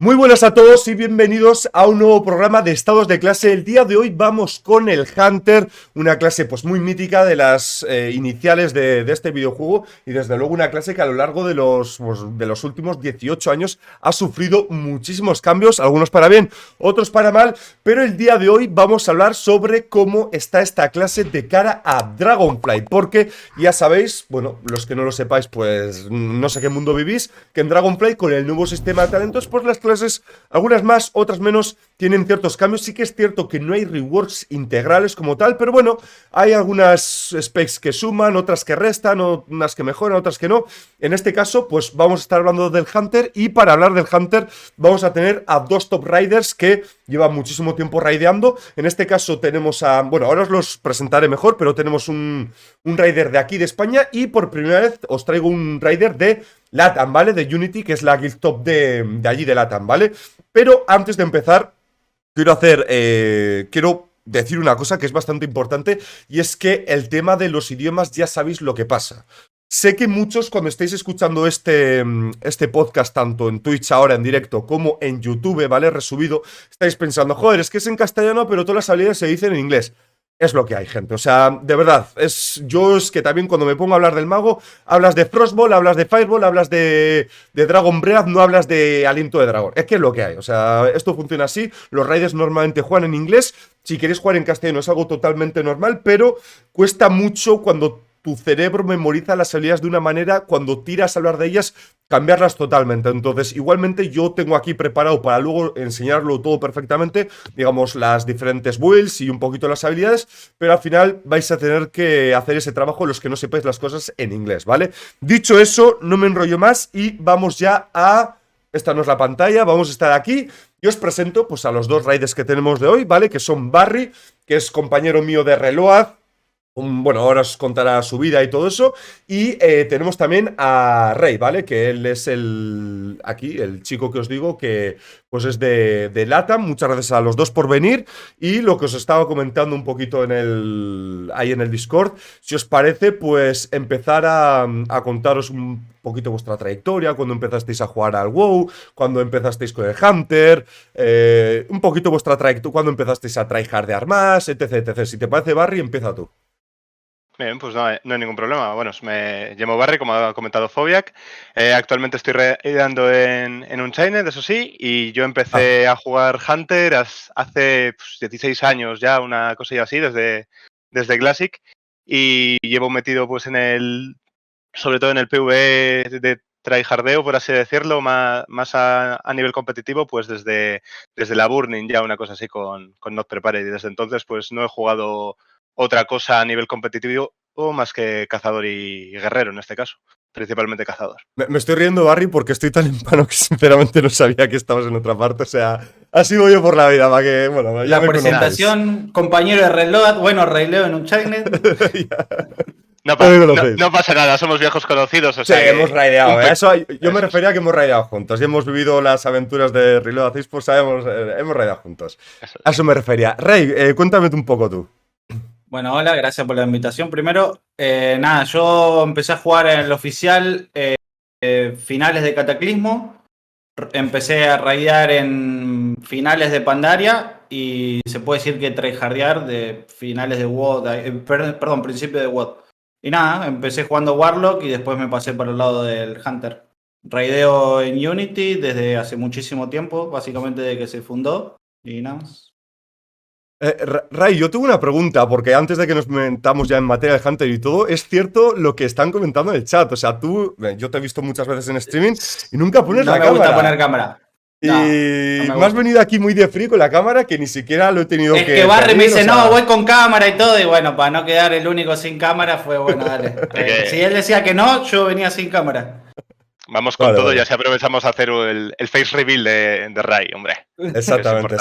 Muy buenas a todos y bienvenidos a un nuevo programa de Estados de Clase. El día de hoy vamos con el Hunter, una clase pues muy mítica de las iniciales de este videojuego y desde luego una clase que a lo largo de los últimos 18 años ha sufrido muchísimos cambios, algunos para bien, otros para mal, pero el día de hoy vamos a hablar sobre cómo está esta clase de cara a Dragonflight, porque ya sabéis, bueno, los que no lo sepáis pues no sé qué mundo vivís, que en Dragonflight con el nuevo sistema de talentos pues las clases, algunas más, otras menos, tienen ciertos cambios. Sí que es cierto que no hay reworks integrales como tal, pero bueno, hay algunas specs que suman, otras que restan, unas que mejoran, otras que no. En este caso, pues vamos a estar hablando del Hunter, y para hablar del Hunter vamos a tener a dos top riders que llevan muchísimo tiempo raideando. En este caso tenemos a, bueno, ahora os los presentaré mejor, pero tenemos un rider de aquí de España y por primera vez os traigo un rider de LATAM, ¿vale? De Unity, que es la guild top de allí de LATAM, ¿vale? Pero antes de empezar, quiero decir una cosa que es bastante importante, y es que el tema de los idiomas ya sabéis lo que pasa. Sé que muchos, cuando estáis escuchando este podcast, tanto en Twitch ahora en directo como en YouTube, ¿vale? Resubido, estáis pensando, joder, es que es en castellano, pero todas las habilidades se dicen en inglés. Es lo que hay, gente. O sea, de verdad, es que también cuando me pongo a hablar del mago, hablas de Frostball, hablas de Fireball, hablas de Dragon Breath, no hablas de Aliento de Dragón. Es que es lo que hay. O sea, esto funciona así. Los raiders normalmente juegan en inglés. Si queréis jugar en castellano es algo totalmente normal, pero cuesta mucho cuando tu cerebro memoriza las habilidades de una manera, cuando tiras a hablar de ellas, cambiarlas totalmente. Entonces, igualmente yo tengo aquí preparado para luego enseñarlo todo perfectamente, digamos, las diferentes builds y un poquito las habilidades, pero al final vais a tener que hacer ese trabajo los que no sepáis las cosas en inglés, ¿vale? Dicho eso, no me enrollo más y vamos ya a... Esta no es la pantalla, vamos a estar aquí. Y os presento pues a los dos raiders que tenemos de hoy, ¿vale? Que son Barry, que es compañero mío de Reload. Bueno, ahora os contará su vida y todo eso. Y tenemos también a Rey, ¿vale? Que él es el chico que os digo que pues es de LATAM. Muchas gracias a los dos por venir. Y lo que os estaba comentando un poquito ahí en el Discord, si os parece, pues empezar a contaros un poquito vuestra trayectoria, cuando empezasteis a jugar al WoW, cuando empezasteis con el Hunter, un poquito vuestra trayectoria, cuando empezasteis a tryhardear más, etc, etc. Si te parece, Barry, empieza tú. Bien, pues no hay ningún problema. Bueno, me llamo Barry, como ha comentado Fobiac. Actualmente estoy raideando en Unchained, eso sí, y yo empecé a jugar Hunter hace 16 años ya, una cosilla así, desde Classic, y llevo metido pues sobre todo en el PvE de tryhardeo, por así decirlo, más a nivel competitivo, pues desde la Burning ya, una cosa así con Not Prepared, y desde entonces pues no he jugado otra cosa a nivel competitivo o más que cazador y guerrero en este caso, principalmente cazador. Me estoy riendo, Barry, porque estoy tan en pano que sinceramente no sabía que estabas en otra parte. O sea, así voy yo por la vida, para que, bueno, ya la presentación, compañero de Reload, bueno, raideo en Unchained. No pasa nada, somos viejos conocidos. O sea, sí, hemos raideado. Yo me refería a que hemos raideado juntos y hemos vivido las aventuras de Reload, pues hemos raideado juntos. A eso me refería. Rey, cuéntame un poco tú. Bueno, hola, gracias por la invitación. Primero, nada, yo empecé a jugar en el oficial finales de Cataclismo. Empecé a raidear en finales de Pandaria y se puede decir que tryhardear de finales de WoD, perdón, principio de WoD. Y nada, empecé jugando Warlock y después me pasé por el lado del Hunter. Raideo en Unity desde hace muchísimo tiempo, básicamente desde que se fundó, y nada más. Ray, yo tengo una pregunta, porque antes de que nos metamos ya en materia de Hunter y todo, es cierto lo que están comentando en el chat. O sea, yo te he visto muchas veces en streaming y nunca pones la cámara. No me gusta poner cámara. Y me has venido aquí muy de frío con la cámara, que ni siquiera lo he tenido que... Es que Barry me dice, no, voy con cámara y todo, y bueno, para no quedar el único sin cámara, fue bueno, dale. Si él decía que no, yo venía sin cámara. Vamos con todo, ya si aprovechamos a hacer el face reveal de Ray, hombre. Exactamente.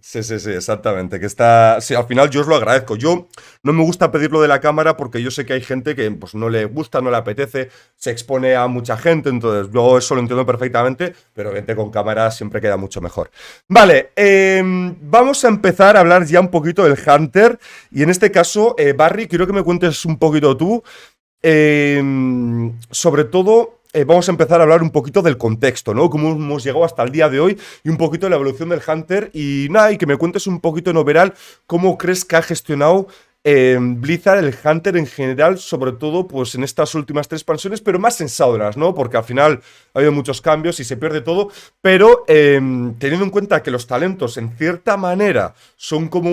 Sí, exactamente. Que está. Sí, al final yo os lo agradezco. Yo no me gusta pedirlo de la cámara porque yo sé que hay gente que pues, no le gusta, no le apetece, se expone a mucha gente, entonces yo eso lo entiendo perfectamente, pero gente con cámara siempre queda mucho mejor. Vale, vamos a empezar a hablar ya un poquito del Hunter, y en este caso, Barry, quiero que me cuentes un poquito tú, sobre todo vamos a empezar a hablar un poquito del contexto, ¿no? Cómo hemos llegado hasta el día de hoy y un poquito de la evolución del Hunter. Y nada, y que me cuentes un poquito en overall cómo crees que ha gestionado Blizzard el Hunter en general, sobre todo pues en estas últimas 3 expansiones, pero más en Shadowlands, ¿no? Porque al final ha habido muchos cambios y se pierde todo, pero teniendo en cuenta que los talentos en cierta manera son como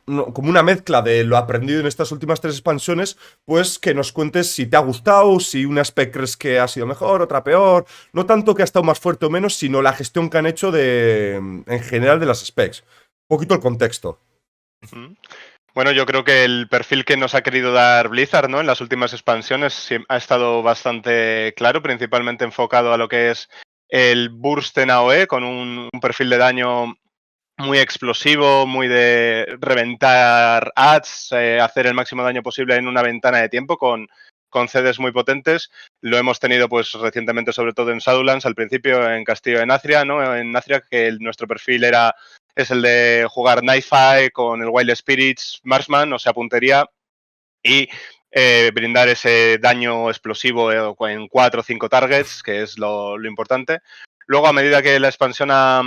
como una mezcla de lo aprendido en estas últimas 3 expansiones, pues que nos cuentes si te ha gustado, si una spec crees que ha sido mejor, otra peor, no tanto que ha estado más fuerte o menos, sino la gestión que han hecho en general de las specs. Un poquito el contexto. Bueno, yo creo que el perfil que nos ha querido dar Blizzard, ¿no? En las últimas expansiones ha estado bastante claro, principalmente enfocado a lo que es el burst en AOE, con un perfil de daño muy explosivo, muy de reventar ads, hacer el máximo daño posible en una ventana de tiempo con CDs muy potentes. Lo hemos tenido pues recientemente, sobre todo en Shadowlands, al principio en Castillo de Nathria, ¿no? En Nathria, que nuestro perfil es el de jugar Knife con el Wild Spirits Marksman, o sea, puntería, y brindar ese daño explosivo en 4 o 5 targets, que es lo importante. Luego, a medida que la expansión ha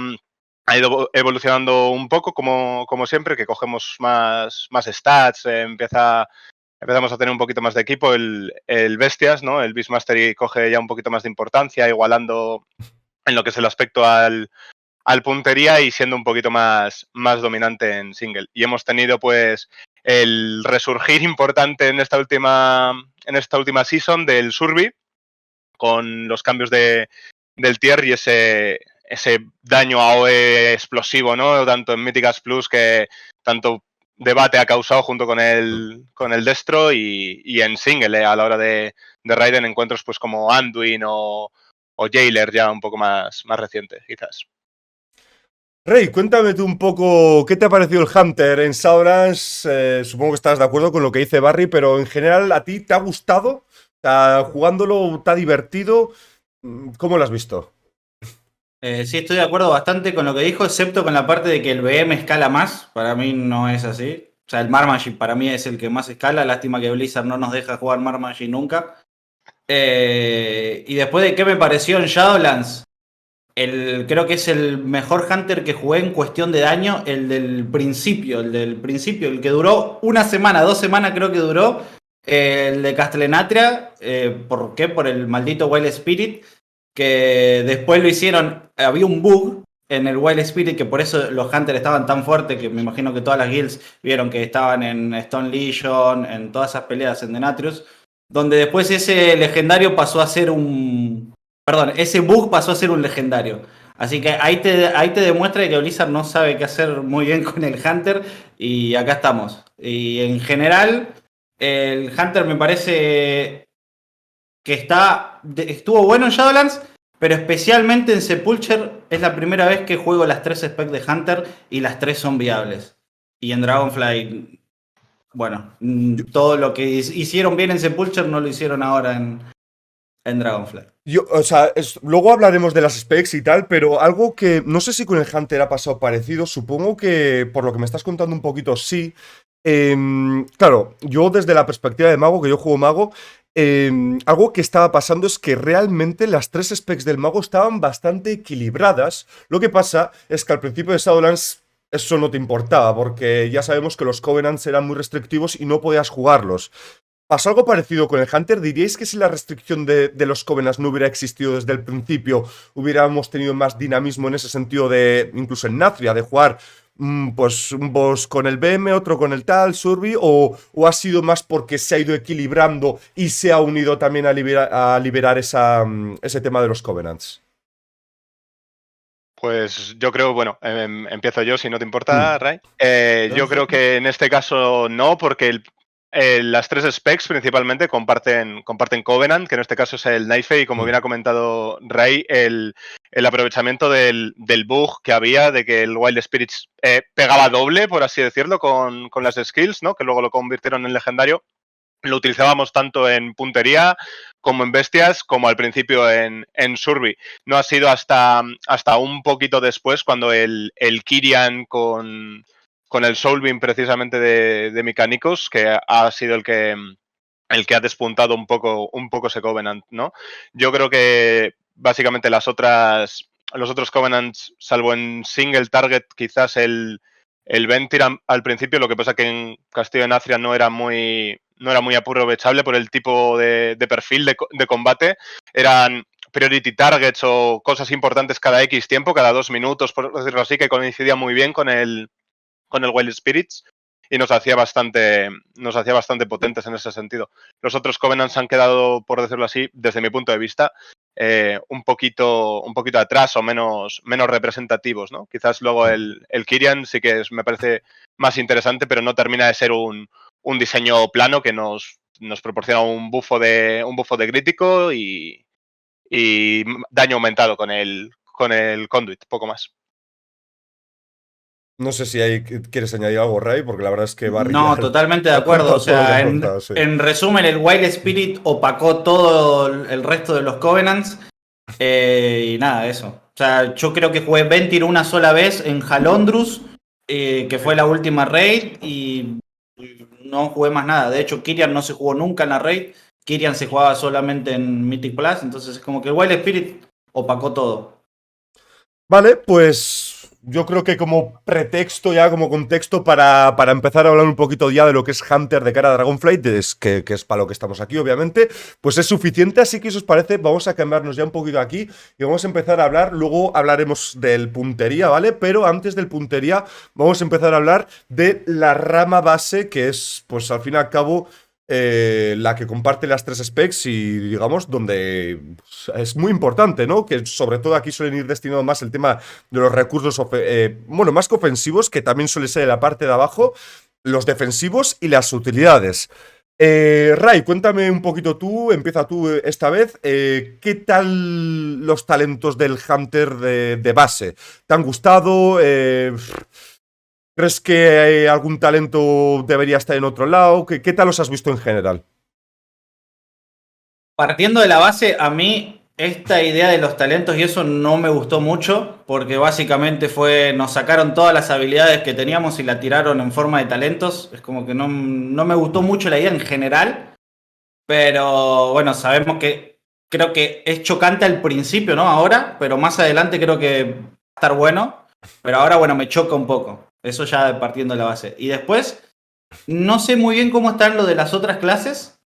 ido evolucionando un poco, como siempre, que cogemos más stats, empezamos a tener un poquito más de equipo, el Bestias, ¿no? El Beastmastery coge ya un poquito más de importancia, igualando en lo que es el aspecto al puntería y siendo un poquito más dominante en single. Y hemos tenido pues el resurgir importante en esta última season del Survey, con los cambios del tier y ese daño AOE explosivo, ¿no? Tanto en Mythicast Plus, que tanto debate ha causado junto con el Destro, y en single, a la hora de raid en encuentros pues como Anduin o Jailer, ya un poco más reciente, quizás. Rey, cuéntame tú un poco qué te ha parecido el Hunter en Shadowlands. Supongo que estás de acuerdo con lo que dice Barry, pero en general, ¿a ti te ha gustado? ¿Jugándolo te ha divertido? ¿Cómo lo has visto? Sí, estoy de acuerdo bastante con lo que dijo, excepto con la parte de que el BM escala más. Para mí no es así. O sea, el Marmagic para mí es el que más escala. Lástima que Blizzard no nos deja jugar Marmagic nunca. Y después de qué me pareció en Shadowlands, creo que es el mejor Hunter que jugué en cuestión de daño, el del principio, el que duró 1 semana, 2 semanas creo que duró, el de Castellanatria. ¿Por qué? Por el maldito Wild Spirit, que después lo hicieron, había un bug en el Wild Spirit, que por eso los Hunters estaban tan fuertes, que me imagino que todas las guilds vieron que estaban en Stone Legion, en todas esas peleas en Denatrius, donde después ese legendario pasó a ser ese bug pasó a ser un legendario. Así que ahí te demuestra que Blizzard no sabe qué hacer muy bien con el Hunter, y acá estamos. Y en general, el Hunter me parece que estuvo bueno en Shadowlands, pero especialmente en Sepulcher es la primera vez que juego las 3 specs de Hunter y las 3 son viables. Y en Dragonfly, bueno, todo lo que hicieron bien en Sepulcher no lo hicieron ahora en Dragonfly. O sea, luego hablaremos de las specs y tal, pero algo que no sé si con el Hunter ha pasado parecido, supongo que por lo que me estás contando un poquito sí. Claro, yo desde la perspectiva de mago, que yo juego mago, algo que estaba pasando es que realmente las 3 specs del mago estaban bastante equilibradas. Lo que pasa es que al principio de Shadowlands eso no te importaba, porque ya sabemos que los Covenants eran muy restrictivos y no podías jugarlos. ¿Pasó algo parecido con el Hunter? ¿Diríais que si la restricción de los Covenants no hubiera existido desde el principio, hubiéramos tenido más dinamismo en ese sentido de, incluso en Nathria, de jugar pues un boss con el BM, otro con el tal, Survey, o ha sido más porque se ha ido equilibrando y se ha unido también a liberar ese tema de los Covenants? Pues yo creo, bueno, empiezo yo si no te importa, Ray. Yo creo que en este caso no, porque las 3 specs principalmente comparten Covenant, que en este caso es el Knife, y como bien ha comentado Ray, el aprovechamiento del bug que había de que el Wild Spirits pegaba doble, por así decirlo, con las skills, ¿no? Que luego lo convirtieron en legendario. Lo utilizábamos tanto en puntería como en bestias, como al principio en Survey. No ha sido hasta un poquito después, cuando el Kyrian con el Soulbeam precisamente de Mecánicos, que ha sido el que el que ha despuntado un poco ese Covenant, ¿no? Yo creo que básicamente los otros Covenants, salvo en single target, quizás el Ventir al principio, lo que pasa que en Castillo de Natria no era muy aprovechable por el tipo de perfil de combate. Eran priority targets o cosas importantes cada X tiempo, cada 2 minutos, por decirlo así, que coincidía muy bien con el Wild Spirits y nos hacía bastante potentes en ese sentido. Los otros Covenants han quedado, por decirlo así, desde mi punto de vista, un poquito atrás o menos representativos, ¿no? Quizás luego el Kyrian sí que me parece más interesante, pero no termina de ser un diseño plano que nos proporciona un bufo de crítico y daño aumentado con el Conduit, poco más. No sé si ahí quieres añadir algo, Ray, porque la verdad es que Barry No, ya totalmente de ha acuerdo. contado O todo lo que sea, ha contado, sí. en resumen, el Wild Spirit opacó todo el resto de los Covenants. Y nada, eso. O sea, yo creo que jugué Ventir una sola vez en Halondrus, que fue la última raid, y no jugué más nada. De hecho, Kyrian no se jugó nunca en la raid. Kyrian se jugaba solamente en Mythic Plus, entonces es como que el Wild Spirit opacó todo. Vale, pues yo creo que como pretexto ya, como contexto para empezar a hablar un poquito ya de lo que es Hunter de cara a Dragonflight, que es para lo que estamos aquí, obviamente, pues es suficiente, así que si os parece, vamos a cambiarnos ya un poquito aquí y vamos a empezar a hablar, luego hablaremos del puntería, ¿vale? Pero antes del puntería vamos a empezar a hablar de la rama base, que es, pues al fin y al cabo, la que comparte las 3 specs y, digamos, donde es muy importante, ¿no? Que sobre todo aquí suelen ir destinado más el tema de los recursos, bueno, más que ofensivos, que también suele ser en la parte de abajo, los defensivos y las utilidades. Ray, cuéntame un poquito tú, empieza tú esta vez. ¿Qué tal los talentos del Hunter de base? ¿Te han gustado? ¿Crees que algún talento debería estar en otro lado? ¿Qué tal los has visto en general? Partiendo de la base, a mí esta idea de los talentos y eso no me gustó mucho, porque básicamente nos sacaron todas las habilidades que teníamos y la tiraron en forma de talentos. Es como que no me gustó mucho la idea en general, pero bueno, sabemos que creo que es chocante al principio, ¿no? Ahora, pero más adelante creo que va a estar bueno, pero ahora, bueno, me choca un poco. Eso ya partiendo de la base. Y después, no sé muy bien cómo están lo de las otras clases.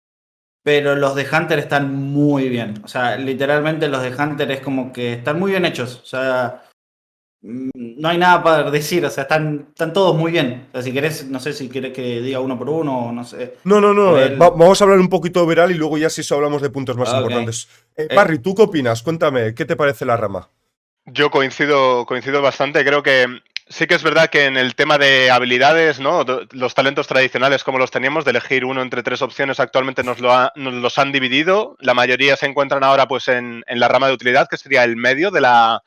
Pero los de Hunter están muy bien. O sea, literalmente los de Hunter es como que están muy bien hechos. O sea, no hay nada para decir. O sea, están todos muy bien. O sea, si querés, no sé si querés que diga uno por uno o no sé. No, Joel. vamos a hablar un poquito de Veral y luego ya si eso hablamos de puntos más Ok. importantes. Barry, ¿tú qué opinas? Cuéntame, ¿qué te parece la rama? Yo coincido bastante. Creo que sí que es verdad que en el tema de habilidades, ¿no? Los talentos tradicionales como los teníamos, de elegir uno entre 3 opciones, actualmente nos los han dividido. La mayoría se encuentran ahora pues en la rama de utilidad, que sería el medio de la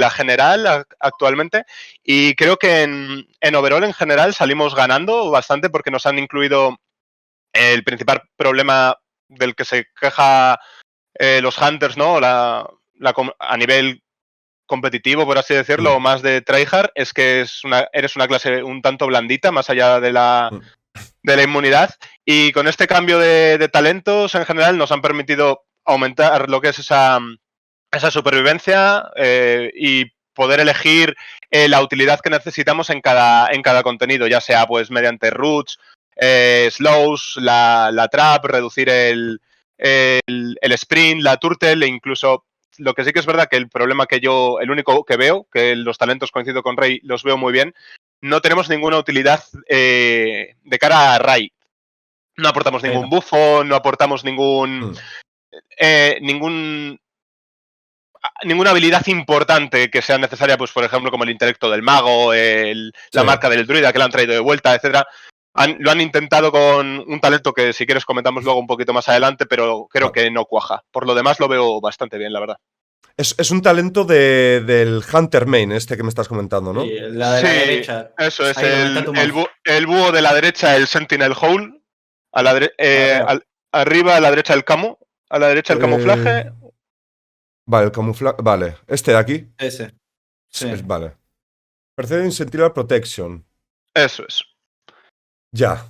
general actualmente. Y creo que en overall en general salimos ganando bastante porque nos han incluido el principal problema del que se queja los Hunters, ¿no? A nivel competitivo, por así decirlo, o más de tryhard, es que eres una clase un tanto blandita, más allá de la inmunidad. Y con este cambio de talentos, en general, nos han permitido aumentar lo que es esa supervivencia y poder elegir la utilidad que necesitamos en cada contenido, ya sea pues mediante roots, slows, la trap, reducir el sprint, la turtle e incluso lo que sí que es verdad que el problema el único que veo, que los talentos coincido con Ray, los veo muy bien, no tenemos ninguna utilidad de cara a Ray. No aportamos ningún buffo, no aportamos ninguna habilidad importante que sea necesaria, pues por ejemplo, como el intelecto del mago, la marca del druida que le han traído de vuelta, etcétera. Lo han intentado con un talento que si quieres comentamos luego un poquito más adelante, pero creo que no cuaja. Por lo demás lo veo bastante bien, la verdad. Es un talento del Hunter Main, este que me estás comentando, ¿no? Sí, la de la derecha. Eso es Ahí el búho de la derecha, el Sentinel Hole. Arriba a la derecha el camo. A la derecha el camuflaje. Vale, el camuflaje. Vale, este de aquí. Ese. Sí. Vale. Percebe Sentinel Protection. Eso es. Ya.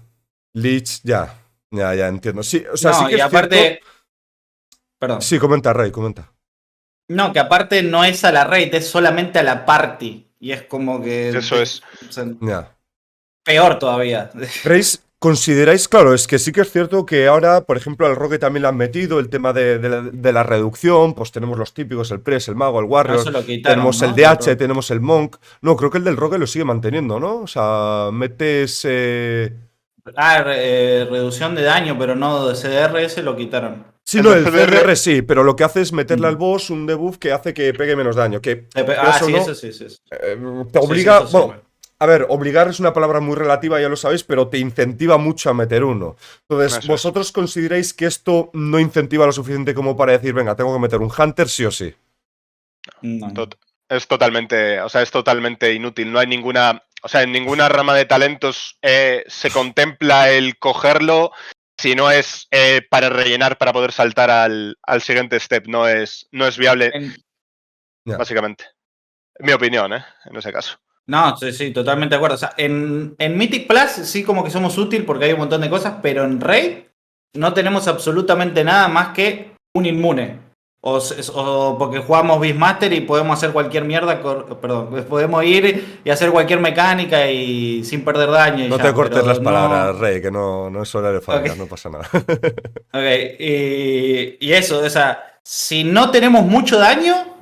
Leech, ya. Ya entiendo. Sí, o sea, No, sí que y es aparte, cierto. perdón. Sí, comenta, Rey, comenta. No, que aparte no es a la raid, es solamente a la party. Y es como que Eso es. o sea, Ya. peor todavía. ¿Consideráis, claro, es que sí que es cierto que ahora, por ejemplo, al Rogue también le han metido el tema de la reducción, pues tenemos los típicos, el Press, el Mago, el No, Warrior, eso lo quitaron, tenemos el ¿no? DH, tenemos el Monk. No, creo que el del Rogue lo sigue manteniendo, ¿no? O sea, metes... Reducción de daño, pero no de CDR, lo quitaron. Sí, El no, del el CDR CDR, sí, pero lo que hace es meterle al Mm. boss un debuff que hace que pegue menos daño, que Ah, quieras o sí, no, eso sí, sí. Sí, te sí, sí, obliga, eso sí. bueno, a ver, obligar es una palabra muy relativa, ya lo sabéis, pero te incentiva mucho a meter uno. Entonces, eso es. ¿vosotros consideráis que esto no incentiva lo suficiente como para decir, venga, tengo que meter un Hunter sí o sí? No. Es totalmente, o sea, es totalmente inútil. No hay ninguna, o sea, en ninguna rama de talentos se contempla el cogerlo si no es para rellenar, para poder saltar al siguiente step. No es viable, En- Ya. básicamente. Mi opinión, en ese caso. no, sí, sí, totalmente de acuerdo. O sea, en Mythic Plus sí como que somos útil porque hay un montón de cosas, pero en Raid no tenemos absolutamente nada más que un inmune. O porque jugamos Beastmaster y podemos hacer cualquier mierda, perdón, podemos ir y hacer cualquier mecánica y sin perder daño y No te ya, cortes pero las palabras, no... Rey, que no es horario familiar, Ok. no pasa nada. Ok, y eso, o sea, si no tenemos mucho daño,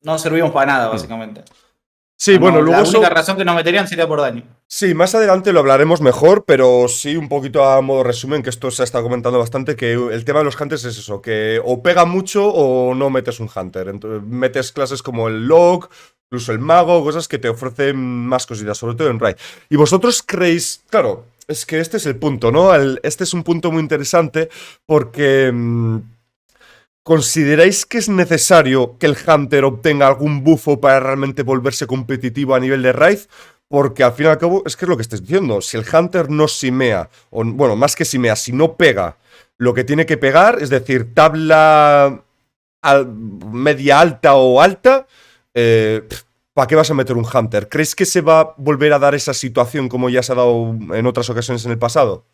no servimos para nada, Hmm. básicamente. Sí, bueno, luego La única eso. razón que nos meterían sería por daño. Sí, más adelante lo hablaremos mejor, pero sí un poquito a modo resumen, que esto se ha estado comentando bastante, que el tema de los hunters es eso, que o pega mucho o no metes un hunter. Entonces, metes clases como el log, incluso el mago, cosas que te ofrecen más cositas, sobre todo en Raid. Y vosotros creéis, claro, es que este es el punto, ¿no? Este es un punto muy interesante porque... ¿consideráis que es necesario que el Hunter obtenga algún bufo para realmente volverse competitivo a nivel de raid? Porque al fin y al cabo, es que es lo que estáis diciendo. Si el Hunter no simea, o bueno, más que simea, si no pega lo que tiene que pegar, es decir, tabla media alta o alta, ¿para qué vas a meter un Hunter? ¿Crees que se va a volver a dar esa situación como ya se ha dado en otras ocasiones en el pasado?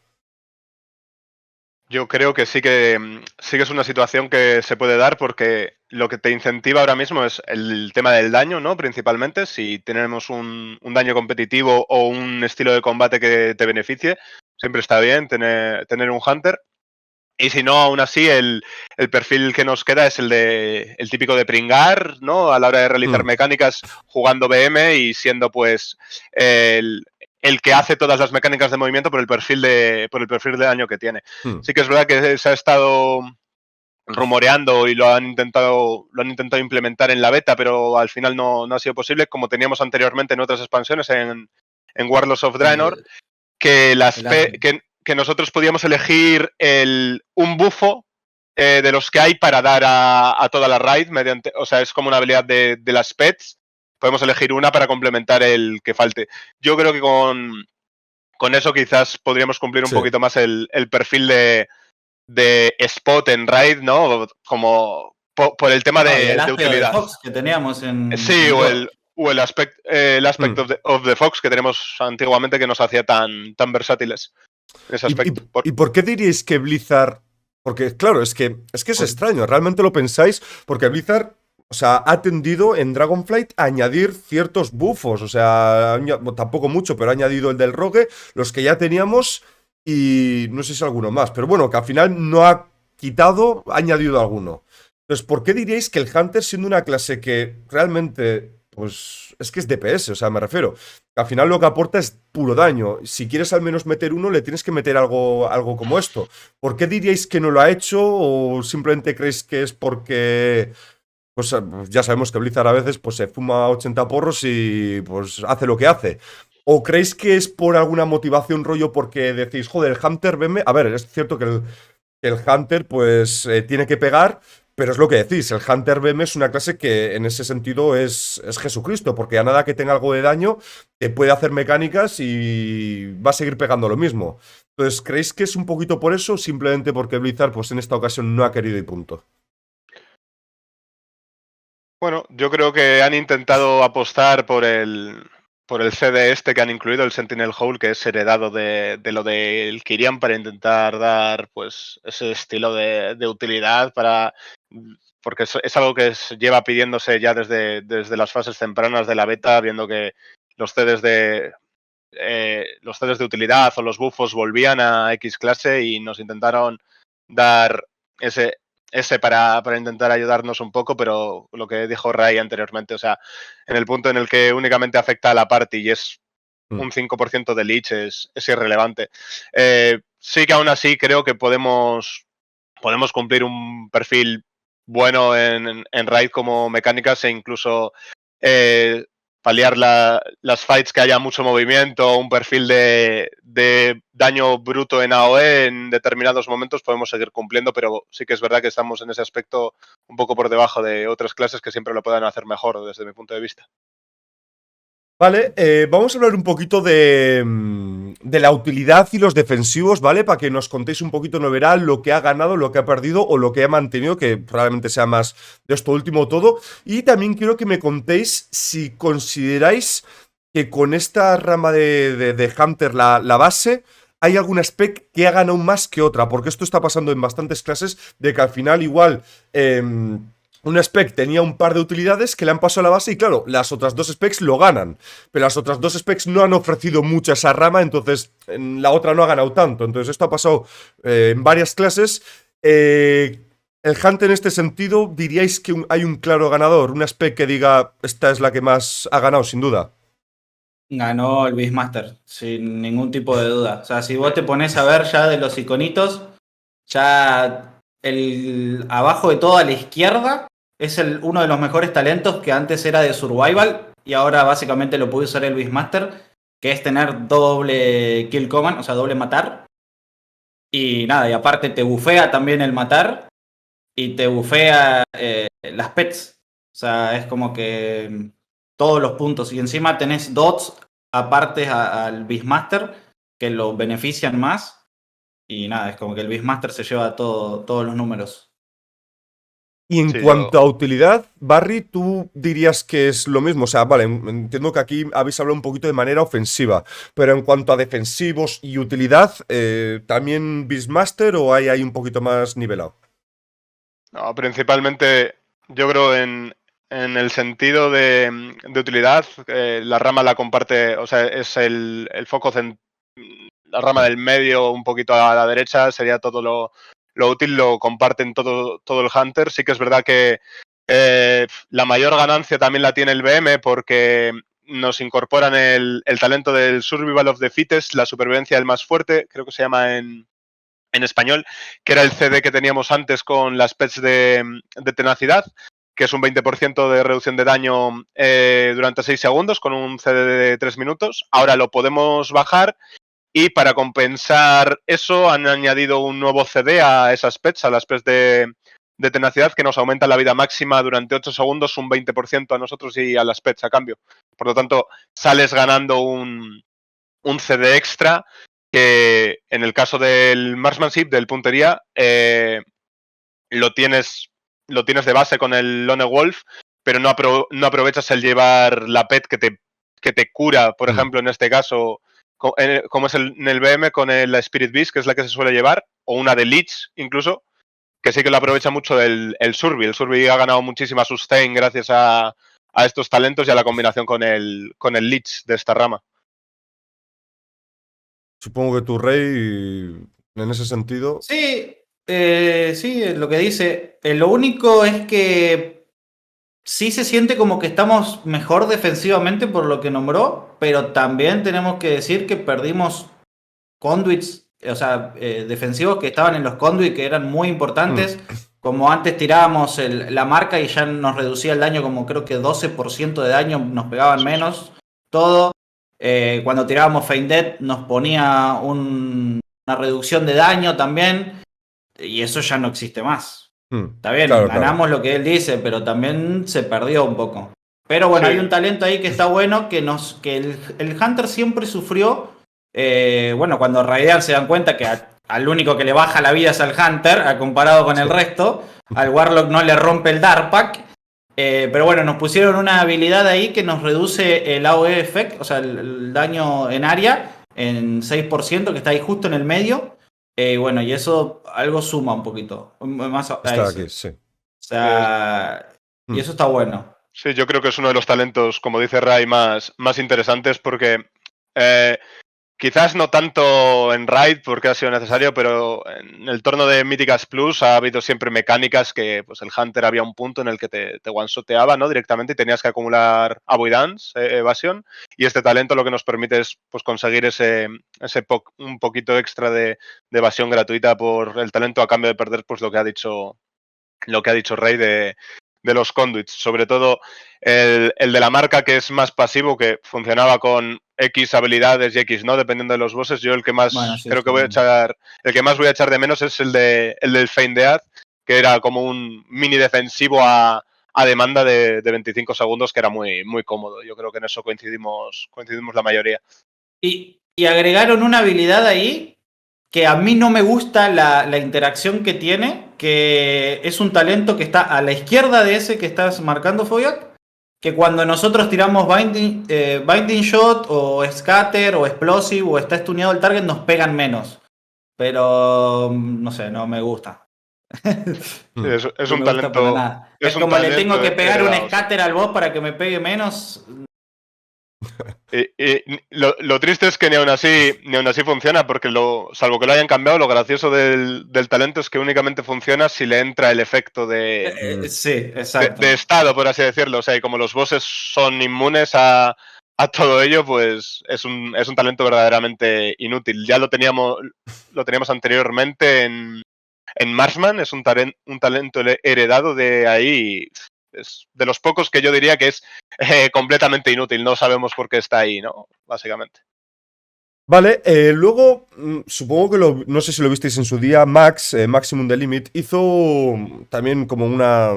Yo creo que sí que es una situación que se puede dar porque lo que te incentiva ahora mismo es el tema del daño, ¿no? Principalmente, si tenemos un daño competitivo o un estilo de combate que te beneficie, siempre está bien tener un Hunter. Y si no, aún así, el perfil que nos queda es el típico de pringar, ¿no? A la hora de realizar Hmm, mecánicas jugando BM y siendo pues el que hace todas las mecánicas de movimiento por el perfil de daño que tiene. hmm. Sí que es verdad que se ha estado rumoreando y lo han intentado implementar en la beta, pero al final no ha sido posible, como teníamos anteriormente en otras expansiones en Warlords of Draenor, El, que, el Ashen. que nosotros podíamos elegir un bufo de los que hay para dar a toda la raid, mediante, o sea, es como una habilidad de las pets, podemos elegir una para complementar el que falte. Yo creo que con eso quizás podríamos cumplir un Sí. poquito más el perfil de spot en raid, ¿no? Como por el tema No, y el de áspero de utilidad. Fox que teníamos Sí, en Core. o el aspect Hmm. of the Fox que tenemos antiguamente que nos hacía tan versátiles en ese ¿Y, y, aspecto. y por qué diríais que Blizzard? Porque, claro, es extraño, realmente lo pensáis, porque Blizzard, o sea, ha tendido en Dragonflight a añadir ciertos buffos, o sea, tampoco mucho, pero ha añadido el del Rogue, los que ya teníamos y no sé si alguno más, pero bueno, que al final no ha quitado, ha añadido alguno. Entonces, ¿por qué diríais que el Hunter, siendo una clase que realmente, pues, es que es DPS, o sea, me refiero, al final lo que aporta es puro daño. Si quieres al menos meter uno, le tienes que meter algo como esto. ¿Por qué diríais que no lo ha hecho? ¿O simplemente creéis que es porque pues ya sabemos que Blizzard a veces pues, se fuma 80 porros y pues hace lo que hace? ¿O creéis que es por alguna motivación rollo porque decís, joder, el Hunter, venme? A ver, es cierto que el Hunter pues tiene que pegar, pero es lo que decís, el Hunter BM es una clase que en ese sentido es Jesucristo, porque a nada que tenga algo de daño, te puede hacer mecánicas y va a seguir pegando lo mismo. Entonces, ¿creéis que es un poquito por eso o simplemente porque Blizzard pues en esta ocasión no ha querido y punto? Bueno, yo creo que han intentado apostar por el CD este que han incluido, el Sentinel Hole, que es heredado de lo del Kyrian para intentar dar pues ese estilo de utilidad porque es algo que lleva pidiéndose ya desde las fases tempranas de la beta, viendo que los CDs de utilidad o los buffos volvían a X clase y nos intentaron dar ese para intentar ayudarnos un poco, pero lo que dijo Ray anteriormente, o sea, en el punto en el que únicamente afecta a la party y es un 5% de leech es irrelevante. Sí que aún así creo que podemos cumplir un perfil bueno en raid como mecánicas e incluso paliar las fights que haya mucho movimiento, un perfil de daño bruto en AOE en determinados momentos podemos seguir cumpliendo, pero sí que es verdad que estamos en ese aspecto un poco por debajo de otras clases que siempre lo puedan hacer mejor desde mi punto de vista. Vale, vamos a hablar un poquito de la utilidad y los defensivos, ¿vale? Para que nos contéis un poquito en overall lo que ha ganado, lo que ha perdido o lo que ha mantenido, que probablemente sea más de esto último todo. Y también quiero que me contéis si consideráis que con esta rama de Hunter, la base, hay alguna spec que ha ganado más que otra, porque esto está pasando en bastantes clases, de que al final igual una spec tenía un par de utilidades que le han pasado a la base y claro, las otras dos specs lo ganan, pero las otras dos specs no han ofrecido mucho a esa rama, entonces la otra no ha ganado tanto. Entonces esto ha pasado en varias clases. El Hunter en este sentido, ¿diríais que hay un claro ganador? Una spec que diga, esta es la que más ha ganado, sin duda. Ganó el Beastmaster, sin ningún tipo de duda. O sea, si vos te pones a ver ya de los iconitos, ya el abajo de todo a la izquierda es uno de los mejores talentos que antes era de Survival y ahora básicamente lo puede usar el Beastmaster, que es tener doble kill command, o sea, doble matar. Y nada, y aparte te bufea también el matar y te bufea las pets. O sea, es como que todos los puntos. Y encima tenés dots aparte al Beastmaster que lo benefician más. Y nada, es como que el Beastmaster se lleva todos los números. Y en cuanto a utilidad, Barry, ¿tú dirías que es lo mismo? O sea, vale, entiendo que aquí habéis hablado un poquito de manera ofensiva, pero en cuanto a defensivos y utilidad, ¿también Beastmaster o hay ahí un poquito más nivelado? No, principalmente yo creo en el sentido de utilidad, la rama la comparte, o sea, es el foco, la rama del medio un poquito a la derecha, sería todo lo útil, lo comparten todo el Hunter. Sí que es verdad que la mayor ganancia también la tiene el BM porque nos incorporan el talento del Survival of the Fittest, la supervivencia del más fuerte, creo que se llama en español, que era el CD que teníamos antes con las pets de tenacidad, que es un 20% de reducción de daño durante 6 segundos con un CD de 3 minutos. Ahora lo podemos bajar y para compensar eso han añadido un nuevo CD a esas pets, a las pets de tenacidad, que nos aumenta la vida máxima durante 8 segundos un 20% a nosotros y a las pets a cambio. Por lo tanto, sales ganando un CD extra que en el caso del marksmanship, del puntería, lo tienes de base con el Lone Wolf, pero no aprovechas el llevar la pet que te cura, por ejemplo, en este caso, como es en el BM con la Spirit Beast, que es la que se suele llevar, o una de Leech incluso, que sí que lo aprovecha mucho el Survey. El Survey ha ganado muchísima sustain gracias a estos talentos y a la combinación con el Leech de esta rama. Supongo que tu Rey, en ese sentido. Sí, sí, lo que dice. Lo único es que sí se siente como que estamos mejor defensivamente por lo que nombró, pero también tenemos que decir que perdimos conduits, o sea, defensivos que estaban en los conduits que eran muy importantes. Como antes tirábamos la marca y ya nos reducía el daño como creo que 12% de daño, nos pegaban menos, todo. Cuando tirábamos Feint Death nos ponía una reducción de daño también, y eso ya no existe más. Está bien, claro, ganamos claro. lo que él dice, pero también se perdió un poco. Pero bueno, Sí. hay un talento ahí que está bueno, que el Hunter siempre sufrió. Bueno, cuando raidean se dan cuenta que al único que le baja la vida es al Hunter, comparado con el resto. Al Warlock no le rompe el Dark Pack. Pero bueno, nos pusieron una habilidad ahí que nos reduce el AOE effect, o sea, el daño en área, en 6%, que está ahí justo en el medio. Bueno, y eso algo suma un poquito. Más a Está eso. aquí, sí. O sea, y eso está bueno. Sí, yo creo que es uno de los talentos, como dice Ray, más interesantes porque quizás no tanto en Raid porque ha sido necesario, pero en el torno de Mythicas Plus ha habido siempre mecánicas que pues el Hunter había un punto en el que te one-shoteaba, ¿no? Directamente y tenías que acumular avoidance, evasión, y este talento lo que nos permite es pues conseguir un poquito extra de evasión gratuita por el talento a cambio de perder pues lo que ha dicho Ray de los conduits, sobre todo el de la marca que es más pasivo, que funcionaba con X habilidades y X no, dependiendo de los bosses. Yo el que más Bueno, sí, creo que sí. el que más voy a echar de menos es el del Feint de Ad, que era como un mini defensivo a demanda de 25 segundos, que era muy, muy cómodo. Yo creo que en eso coincidimos la mayoría. Y agregaron una habilidad ahí que a mí no me gusta la interacción que tiene, que es un talento que está a la izquierda de ese que estás marcando, Foyak, que cuando nosotros tiramos Binding Shot o Scatter o Explosive o está estuneado el target, nos pegan menos. Pero no sé, no me gusta. Es No un me gusta para talento. nada. Es Es un como le tengo talento que pegar un heredado, sí. Scatter al boss para que me pegue menos. Lo triste es que ni aún así funciona, porque salvo que lo hayan cambiado, lo gracioso del talento es que únicamente funciona si le entra el efecto Sí, exacto. de estado, por así decirlo. O sea, y como los bosses son inmunes a todo ello, pues es un talento verdaderamente inútil. Ya lo teníamos anteriormente en Marksman, es un talento heredado de ahí. Es de los pocos que yo diría que es completamente inútil. No sabemos por qué está ahí, ¿no? Básicamente. Vale, luego, supongo que no sé si lo visteis en su día, Maximum The Limit, hizo también como una...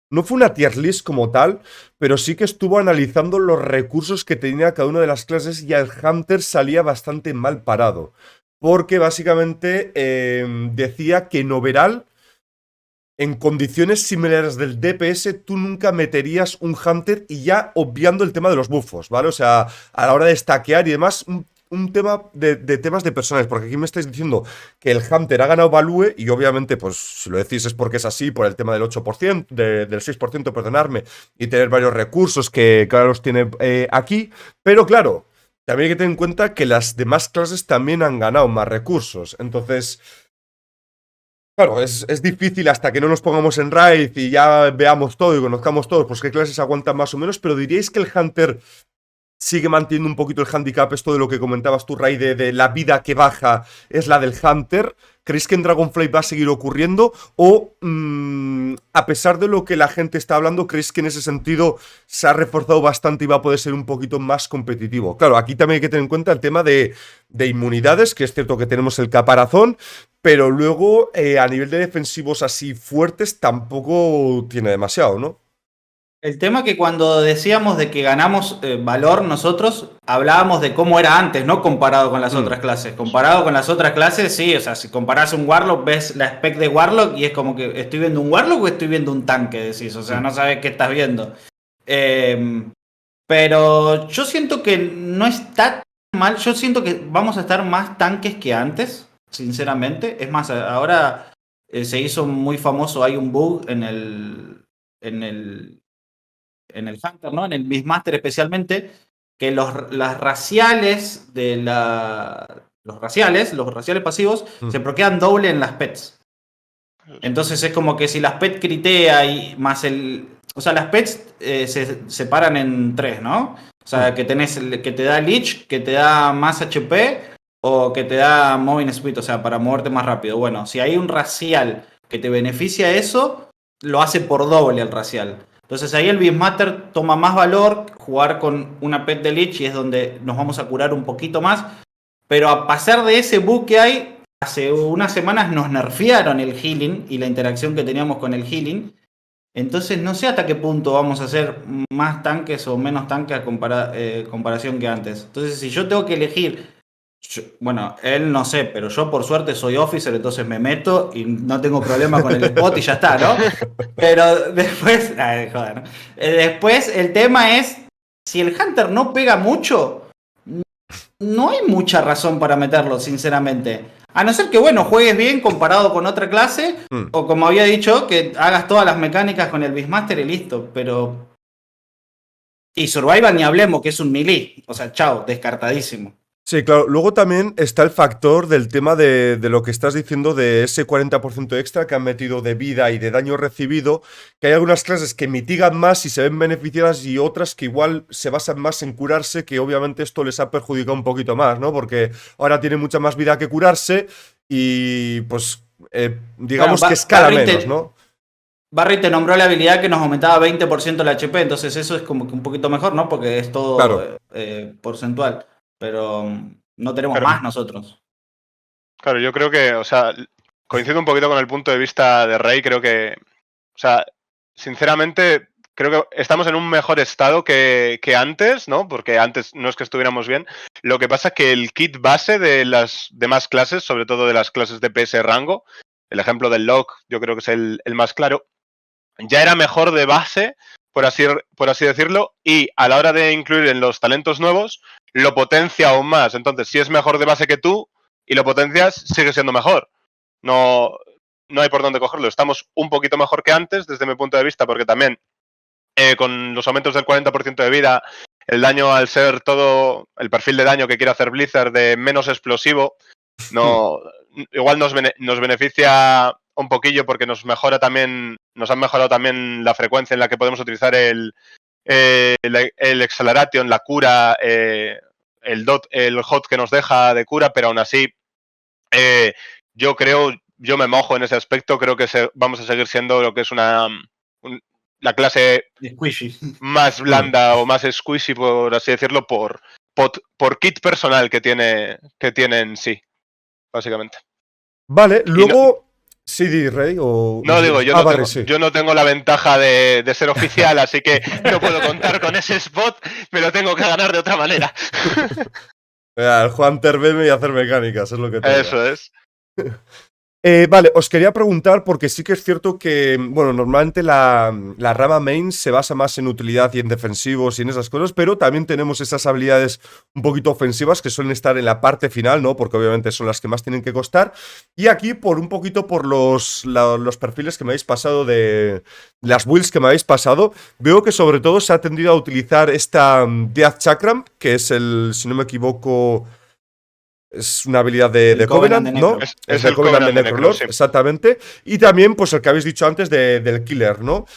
No fue una tier list como tal, pero sí que estuvo analizando los recursos que tenía cada una de las clases y el Hunter salía bastante mal parado. Porque básicamente decía que en overall, en condiciones similares del DPS, tú nunca meterías un Hunter, y ya obviando el tema de los buffos, ¿vale? O sea, a la hora de stackear y demás, un tema de temas de personajes, porque aquí me estáis diciendo que el Hunter ha ganado Value, y obviamente, pues, si lo decís es porque es así, por el tema del 8%, del 6%, perdonadme, y tener varios recursos que ahora los tiene aquí, pero claro, también hay que tener en cuenta que las demás clases también han ganado más recursos, entonces... Claro, es difícil hasta que no nos pongamos en Raid y ya veamos todo y conozcamos todos, pues qué clases aguantan más o menos, pero diríais que el Hunter sigue manteniendo un poquito el handicap, esto de lo que comentabas tú, Ray, de la vida que baja es la del Hunter. ¿Creéis que en Dragonflight va a seguir ocurriendo? O, a pesar de lo que la gente está hablando, ¿creéis que en ese sentido se ha reforzado bastante y va a poder ser un poquito más competitivo? Claro, aquí también hay que tener en cuenta el tema de inmunidades, que es cierto que tenemos el caparazón, pero luego a nivel de defensivos así fuertes tampoco tiene demasiado, ¿no? El tema que cuando decíamos de que ganamos valor nosotros, hablábamos de cómo era antes, no comparado con las otras clases. Comparado con las otras clases, sí, o sea, si comparás un Warlock, ves la spec de Warlock y es como que estoy viendo un Warlock o estoy viendo un tanque, decís, o sea, no sabes qué estás viendo. Pero yo siento que no está mal, yo siento que vamos a estar más tanques que antes, sinceramente. Es más, ahora se hizo muy famoso, hay un bug en el Hunter, ¿no? En el Beastmaster especialmente, que las raciales los raciales pasivos se proquean doble en las pets. Entonces es como que si las pets critea y más o sea, las pets se separan en tres, ¿no? O sea, que tenés que te da Leech, que te da más HP o que te da Moving Speed, o sea, para moverte más rápido. Bueno, si hay un racial que te beneficia eso, lo hace por doble el racial. Entonces ahí el Beastmaster toma más valor, jugar con una pet de Lich y es donde nos vamos a curar un poquito más. Pero a pasar de ese bug que hay, hace unas semanas nos nerfearon el healing y la interacción que teníamos con el healing. Entonces no sé hasta qué punto vamos a hacer más tanques o menos tanques a comparación que antes. Entonces si yo tengo que elegir Bueno, él no sé, pero yo por suerte soy officer, entonces me meto y no tengo problema con el spot y ya está, ¿no? Pero después, ay, joder, ¿no? Después el tema es, si el Hunter no pega mucho, no hay mucha razón para meterlo, sinceramente. A no ser que, bueno, juegues bien comparado con otra clase, Hmm. o como había dicho, que hagas todas las mecánicas con el Beastmaster y listo, pero... Y Survival ni hablemos, que es un melee, o sea, chao, descartadísimo. Sí, claro. Luego también está el factor del tema de lo que estás diciendo de ese 40% extra que han metido de vida y de daño recibido, que hay algunas clases que mitigan más y se ven beneficiadas y otras que igual se basan más en curarse, que obviamente esto les ha perjudicado un poquito más, ¿no? Porque ahora tienen mucha más vida que curarse y pues digamos Bueno, que escala Barry menos, ¿no? Barry te nombró la habilidad que nos aumentaba 20% el HP, entonces eso es como que un poquito mejor, ¿no? Porque es Claro. todo porcentual, pero no tenemos Pero, más nosotros. claro, yo creo que, o sea, coincido un poquito con el punto de vista de Rey, creo que, o sea, sinceramente, creo que estamos en un mejor estado que antes, ¿no? Porque antes no es que estuviéramos bien. Lo que pasa es que el kit base de las demás clases, sobre todo de las clases de PS rango, el ejemplo del Lock, yo creo que es el más claro, ya era mejor de base, por así decirlo, y a la hora de incluir en los talentos nuevos, lo potencia aún más. Entonces, si es mejor de base que tú y lo potencias, sigue siendo mejor. No, no hay por dónde cogerlo. Estamos un poquito mejor que antes, desde mi punto de vista, porque también con los aumentos del 40% de vida, el daño al ser todo, el perfil de daño que quiere hacer Blizzard de menos explosivo, no, igual nos beneficia un poquillo porque nos han mejorado también la frecuencia en la que podemos utilizar el Acceleration, la cura, el hot que nos deja de cura, pero aún así yo me mojo en ese aspecto, creo que vamos a seguir siendo lo que es la clase Squishy. más blanda o más squishy, por así decirlo, por kit personal que tiene en sí, básicamente. Vale, Y no, luego. Sí, di Rey o. no digo, yo Barry, sí. no tengo la ventaja de ser oficial, así que no puedo contar con ese spot, me lo tengo que ganar de otra manera. El Hunter verme y hacer mecánicas, es lo que toca. Eso es. Vale, os quería preguntar, porque sí que es cierto que, bueno, normalmente la rama main se basa más en utilidad y en defensivos y en esas cosas, pero también tenemos esas habilidades un poquito ofensivas que suelen estar en la parte final, ¿no? Porque obviamente son las que más tienen que costar. Y aquí, por un poquito por los perfiles que me habéis pasado de las builds que me habéis pasado, veo que sobre todo se ha tendido a utilizar esta Death Chakram, que es si no me equivoco. Es una habilidad de Covenant, ¿no? Es de el Covenant Covenant de de Necrolord, Necro, sí. exactamente. Y también, pues el que habéis dicho antes del Killer, ¿no?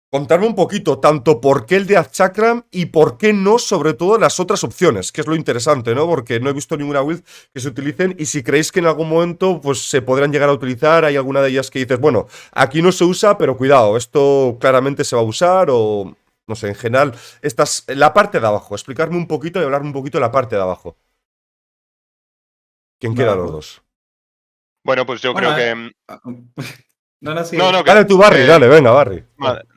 Contarme un poquito, tanto por qué el Death Chakram y por qué no, sobre todo, las otras opciones, que es lo interesante, ¿no? Porque no he visto ninguna build que se utilicen y si creéis que en algún momento pues se podrán llegar a utilizar, hay alguna de ellas que dices, bueno, aquí no se usa, pero cuidado, esto claramente se va a usar o... No sé, en general, la parte de abajo. Explicarme un poquito y hablarme un poquito de la parte de abajo. ¿Quién quiera los dos? Bueno, pues yo creo que... No, sí. No, Dale tú, Barry, dale, venga, Barry.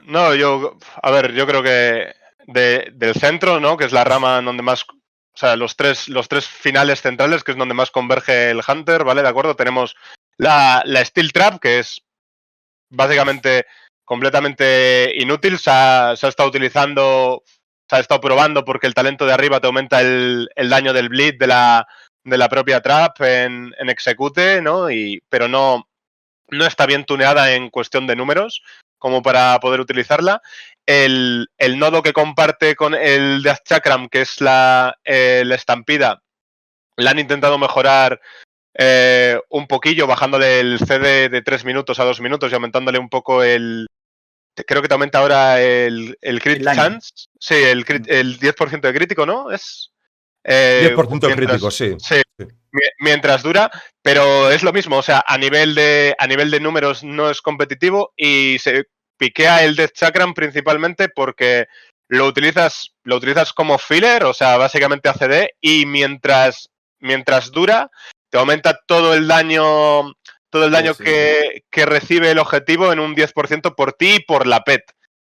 No, yo creo que del centro, ¿no? Que es la rama donde más... O sea, los tres finales centrales, que es donde más converge el Hunter, ¿vale? De acuerdo, tenemos la Steel Trap, que es básicamente completamente inútil, se ha estado utilizando, se ha estado probando porque el talento de arriba te aumenta el daño del bleed de la propia trap en execute, ¿no? Pero no está bien tuneada en cuestión de números como para poder utilizarla. El nodo que comparte con el Death Chakram, que es la estampida, la han intentado mejorar un poquillo, bajándole el CD de 3 minutos a 2 minutos y aumentándole un poco creo que te aumenta ahora el crit chance. Sí, el 10% de crítico, ¿no? Es 10% de crítico, sí. Sí, mientras dura, pero es lo mismo, o sea, a nivel de números no es competitivo y se piquea el Death Chakram principalmente porque lo utilizas como filler, o sea, básicamente ACD, y mientras dura, te aumenta todo el daño que recibe el objetivo en un 10% por ti y por la PET.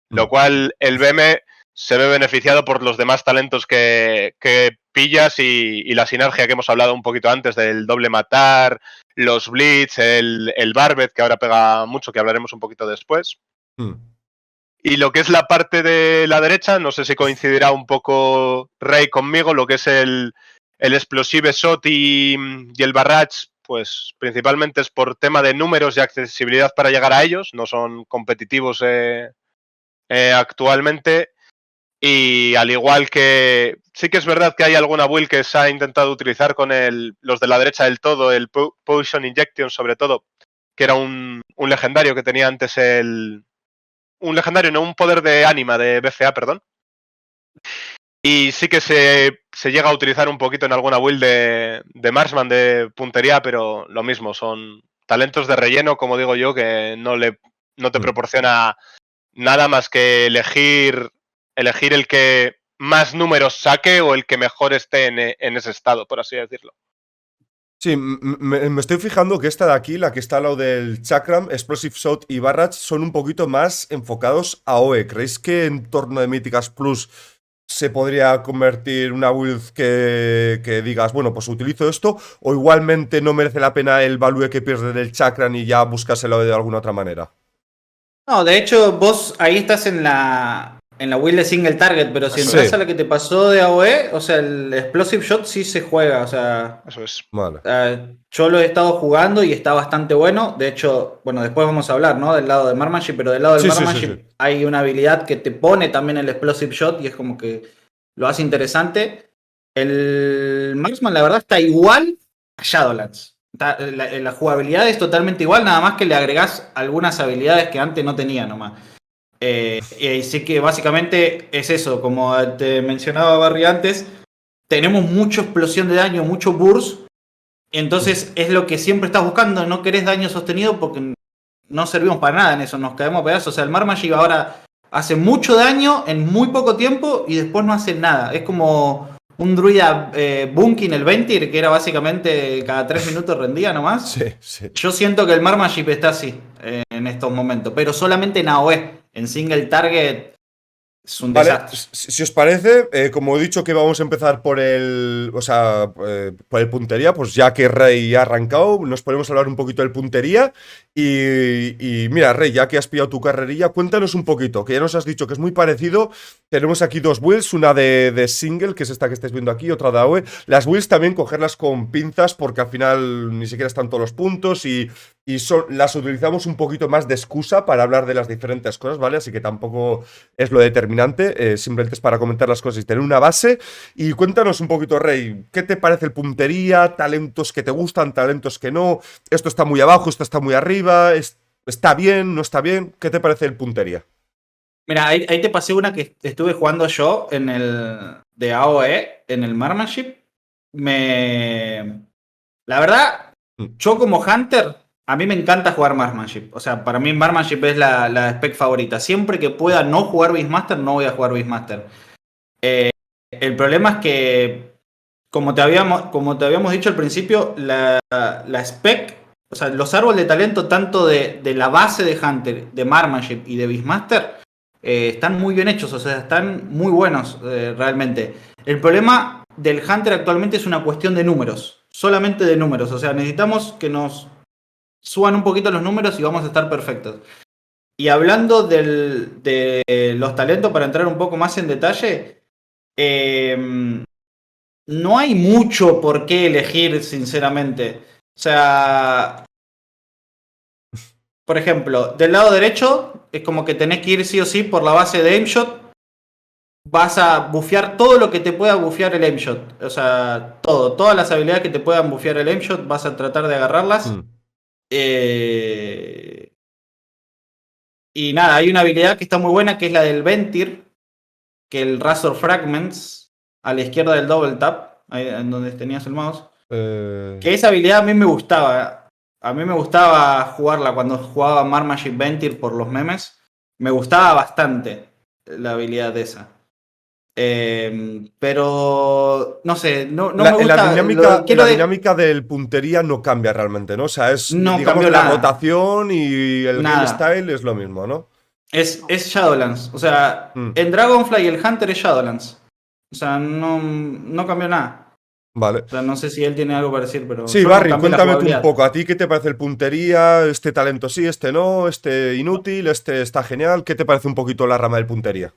Lo cual el BM se ve beneficiado por los demás talentos que pillas y la sinergia que hemos hablado un poquito antes del doble matar, los blitz, el barbet, que ahora pega mucho, que hablaremos un poquito después. Y lo que es la parte de la derecha, no sé si coincidirá un poco Rey conmigo, lo que es el explosive shot y el barrage, pues principalmente es por tema de números y accesibilidad para llegar a ellos, no son competitivos actualmente. Y al igual que sí que es verdad que hay alguna build que se ha intentado utilizar con los de la derecha del todo, el Potion Injection sobre todo, que era un legendario que tenía antes un legendario, no, un poder de ánima de BFA, perdón. Y sí que se llega a utilizar un poquito en alguna build de Marksman de puntería, pero lo mismo, son talentos de relleno, como digo yo, que no te proporciona nada más que elegir el que más números saque o el que mejor esté en ese estado, por así decirlo. Sí, me estoy fijando que esta de aquí, la que está al lado del Chakram, Explosive Shot y Barrage, son un poquito más enfocados a OE. ¿Creéis que en torno de Míticas Plus se podría convertir una build que digas, bueno, pues utilizo esto, o igualmente no merece la pena el value que pierdes del Chakram y ya buscaselo de alguna otra manera? No, de hecho, vos ahí estás en la build de single target, pero si entras a la que te pasó de AOE, o sea, el Explosive Shot sí se juega, o sea... Eso es. Vale. Yo lo he estado jugando y está bastante bueno. De hecho, bueno, después vamos a hablar, ¿no? Del lado de Marksmanship, pero del lado del Marksmanship hay una habilidad que te pone también el Explosive Shot y es como que lo hace interesante. El Marksman, la verdad, está igual a Shadowlands. La jugabilidad es totalmente igual, nada más que le agregás algunas habilidades que antes no tenía nomás. Y sí que básicamente es eso, como te mencionaba Barry antes, tenemos mucha explosión de daño, mucho burst, entonces es lo que siempre estás buscando, no querés daño sostenido porque no servimos para nada en eso, nos caemos a pedazos. O sea, el Marksmanship ahora hace mucho daño en muy poco tiempo y después no hace nada. Es como un druida Bunkin, el Ventir, que era básicamente cada 3 minutos rendía nomás. Sí. Yo siento que el Marksmanship está así en estos momentos, pero solamente en AOE. En single target es un desastre. Si os parece, como he dicho que vamos a empezar por el puntería, pues ya que Rey ha arrancado, nos podemos hablar un poquito del puntería. Y mira, Rey, ya que has pillado tu carrerilla, cuéntanos un poquito, que ya nos has dicho que es muy parecido. Tenemos aquí dos builds, una de single, que es esta que estáis viendo aquí, otra de AOE. Las builds también cogerlas con pinzas, porque al final ni siquiera están todos los puntos y las utilizamos un poquito más de excusa para hablar de las diferentes cosas, ¿vale? Así que tampoco es lo determinante, simplemente es para comentar las cosas y tener una base. Y cuéntanos un poquito, Rey, ¿qué te parece el puntería? ¿Talentos que te gustan, talentos que no? ¿Esto está muy abajo, esto está muy arriba? ¿Está bien, no está bien? ¿Qué te parece el puntería? Mira, ahí te pasé una que estuve jugando yo en el de AOE, en el Marksmanship. La verdad, yo como Hunter, a mí me encanta jugar Marksmanship. O sea, para mí Marksmanship es la spec favorita. Siempre que pueda no jugar Beastmaster, no voy a jugar Beastmaster. El problema es que, como te habíamos dicho al principio, la spec, o sea, los árboles de talento tanto de la base de Hunter, de Marksmanship y de Beastmaster, están muy bien hechos, o sea, están muy buenos realmente. El problema del Hunter actualmente es una cuestión de números, solamente de números. O sea, necesitamos que nos suban un poquito los números y vamos a estar perfectos. Y hablando de los talentos, para entrar un poco más en detalle, no hay mucho por qué elegir, sinceramente. O sea, por ejemplo, del lado derecho es como que tenés que ir sí o sí por la base de aimshot. Vas a bufear todo lo que te pueda bufear el aimshot. O sea, todas las habilidades que te puedan bufear el aimshot, vas a tratar de agarrarlas. Y nada, hay una habilidad que está muy buena, que es la del Ventir, que el Razor Fragments, a la izquierda del double tap, ahí en donde tenías el mouse. Que esa habilidad a mí me gustaba. A mí me gustaba jugarla cuando jugaba Marksmanship Ventir por los memes. Me gustaba bastante la habilidad de esa. Pero no sé, no me gusta. La dinámica del puntería no cambia realmente, ¿no? O sea, es no digamos la rotación y el game style es lo mismo, ¿no? Es Shadowlands. O sea, en Dragonfly y el Hunter es Shadowlands. O sea, no cambió nada. Vale. O sea, no sé si él tiene algo para decir, pero... Sí, Barry, cuéntame tú un poco. ¿A ti qué te parece el puntería? ¿Este talento sí, este no? ¿Este inútil? ¿Este está genial? ¿Qué te parece un poquito la rama del puntería?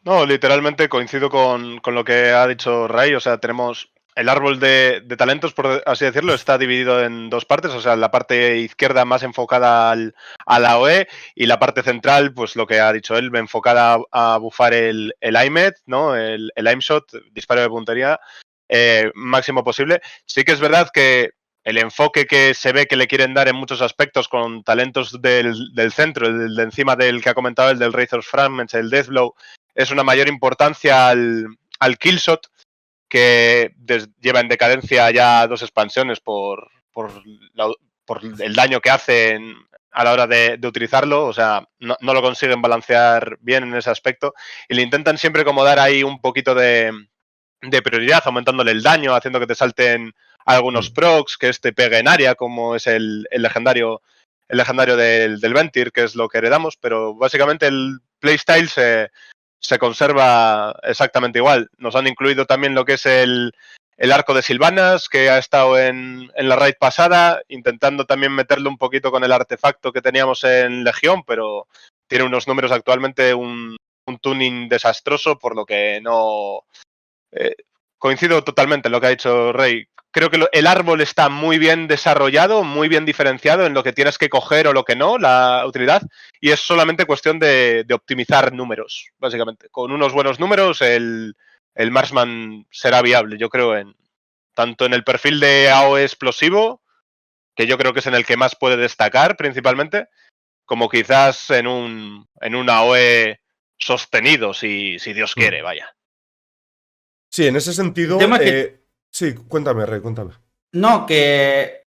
No, literalmente coincido con lo que ha dicho Ray. O sea, tenemos el árbol de talentos, por así decirlo, está dividido en dos partes. O sea, la parte izquierda más enfocada a la OE y la parte central, pues lo que ha dicho él, enfocada a bufar el IMET, ¿no? El aimshot, disparo de puntería, máximo posible. Sí que es verdad que el enfoque que se ve que le quieren dar en muchos aspectos con talentos del centro, el de encima del que ha comentado, el del Razor's Fragments, el Deathblow, es una mayor importancia al killshot, que lleva en decadencia ya 2 expansiones por el daño que hacen a la hora de utilizarlo. O sea, no lo consiguen balancear bien en ese aspecto y le intentan siempre como dar ahí un poquito de prioridad, aumentándole el daño, haciendo que te salten algunos procs, que te pegue en área, como es el legendario del Ventir, que es lo que heredamos, pero básicamente el playstyle se conserva exactamente igual. Nos han incluido también lo que es el arco de Sylvanas, que ha estado en la raid pasada, intentando también meterlo un poquito con el artefacto que teníamos en Legión, pero tiene unos números actualmente, un tuning desastroso, por lo que no... coincido totalmente en lo que ha dicho Rey. Creo que el árbol está muy bien desarrollado, muy bien diferenciado en lo que tienes que coger o lo que no, la utilidad, y es solamente cuestión de optimizar números, básicamente. Con unos buenos números el Marksman será viable, yo creo, tanto en el perfil de AOE explosivo, que yo creo que es en el que más puede destacar principalmente, como quizás en un AOE sostenido, si Dios quiere, vaya. Sí, en ese sentido... Sí, cuéntame, Rey, cuéntame. No, que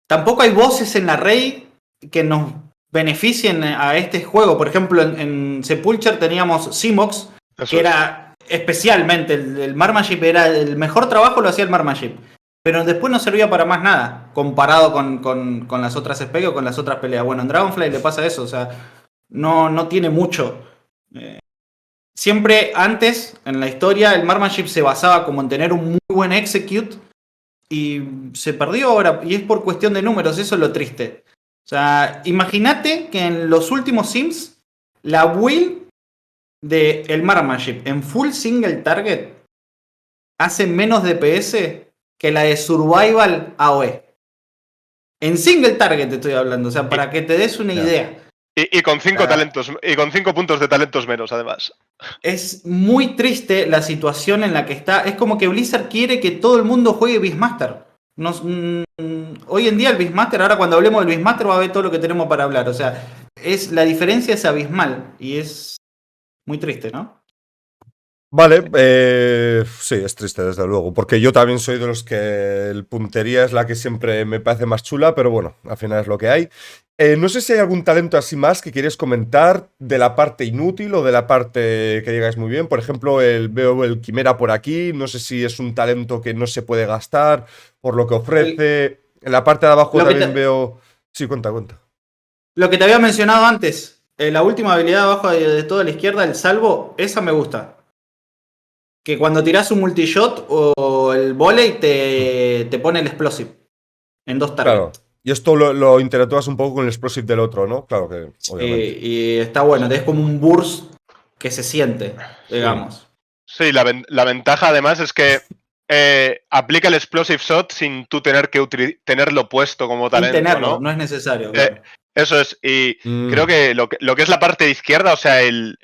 tampoco hay voces en la Rey que nos beneficien a este juego. Por ejemplo, en Sepulcher teníamos Simox, que era especialmente el Marksmanship, era el mejor trabajo lo hacía el Marksmanship. Pero después no servía para más nada, comparado con las otras specs o con las otras peleas. Bueno, en Dragonfly le pasa eso, o sea, no tiene mucho. Siempre antes, en la historia, el Marksmanship se basaba como en tener un muy buen execute y se perdió ahora, y es por cuestión de números, eso es lo triste. O sea, imagínate que en los últimos Sims, la build del Marksmanship en full single target hace menos DPS que la de Survival AOE. En single target te estoy hablando, o sea, para que te des una idea. Y con 5 talentos, y con 5 puntos de talentos menos, además. Es muy triste la situación en la que está. Es como que Blizzard quiere que todo el mundo juegue Beastmaster. Hoy en día el Beastmaster, ahora cuando hablemos del Beastmaster va a ver todo lo que tenemos para hablar. O sea, la diferencia es abismal y es muy triste, ¿no? Vale, sí, es triste desde luego, porque yo también soy de los que el puntería es la que siempre me parece más chula, pero bueno, al final es lo que hay. No sé si hay algún talento así más que quieres comentar de la parte inútil o de la parte que digáis muy bien. Por ejemplo, veo el Quimera por aquí, no sé si es un talento que no se puede gastar por lo que ofrece. En la parte de abajo también veo... Sí, cuenta. Lo que te había mencionado antes, la última habilidad abajo de toda la izquierda, el salvo, esa me gusta. Que cuando tirás un multishot o el volley te pone el explosive en 2 targets. Claro. Y esto lo interactúas un poco con el explosive del otro, ¿no? Claro que, obviamente. Y está bueno, es como un burst que se siente, digamos. Sí, la ventaja además es que aplica el explosive shot sin tú tener que tenerlo puesto como talento, sin tenerlo, no es necesario. Claro. Eso es, y creo que lo que es la parte izquierda, o sea, el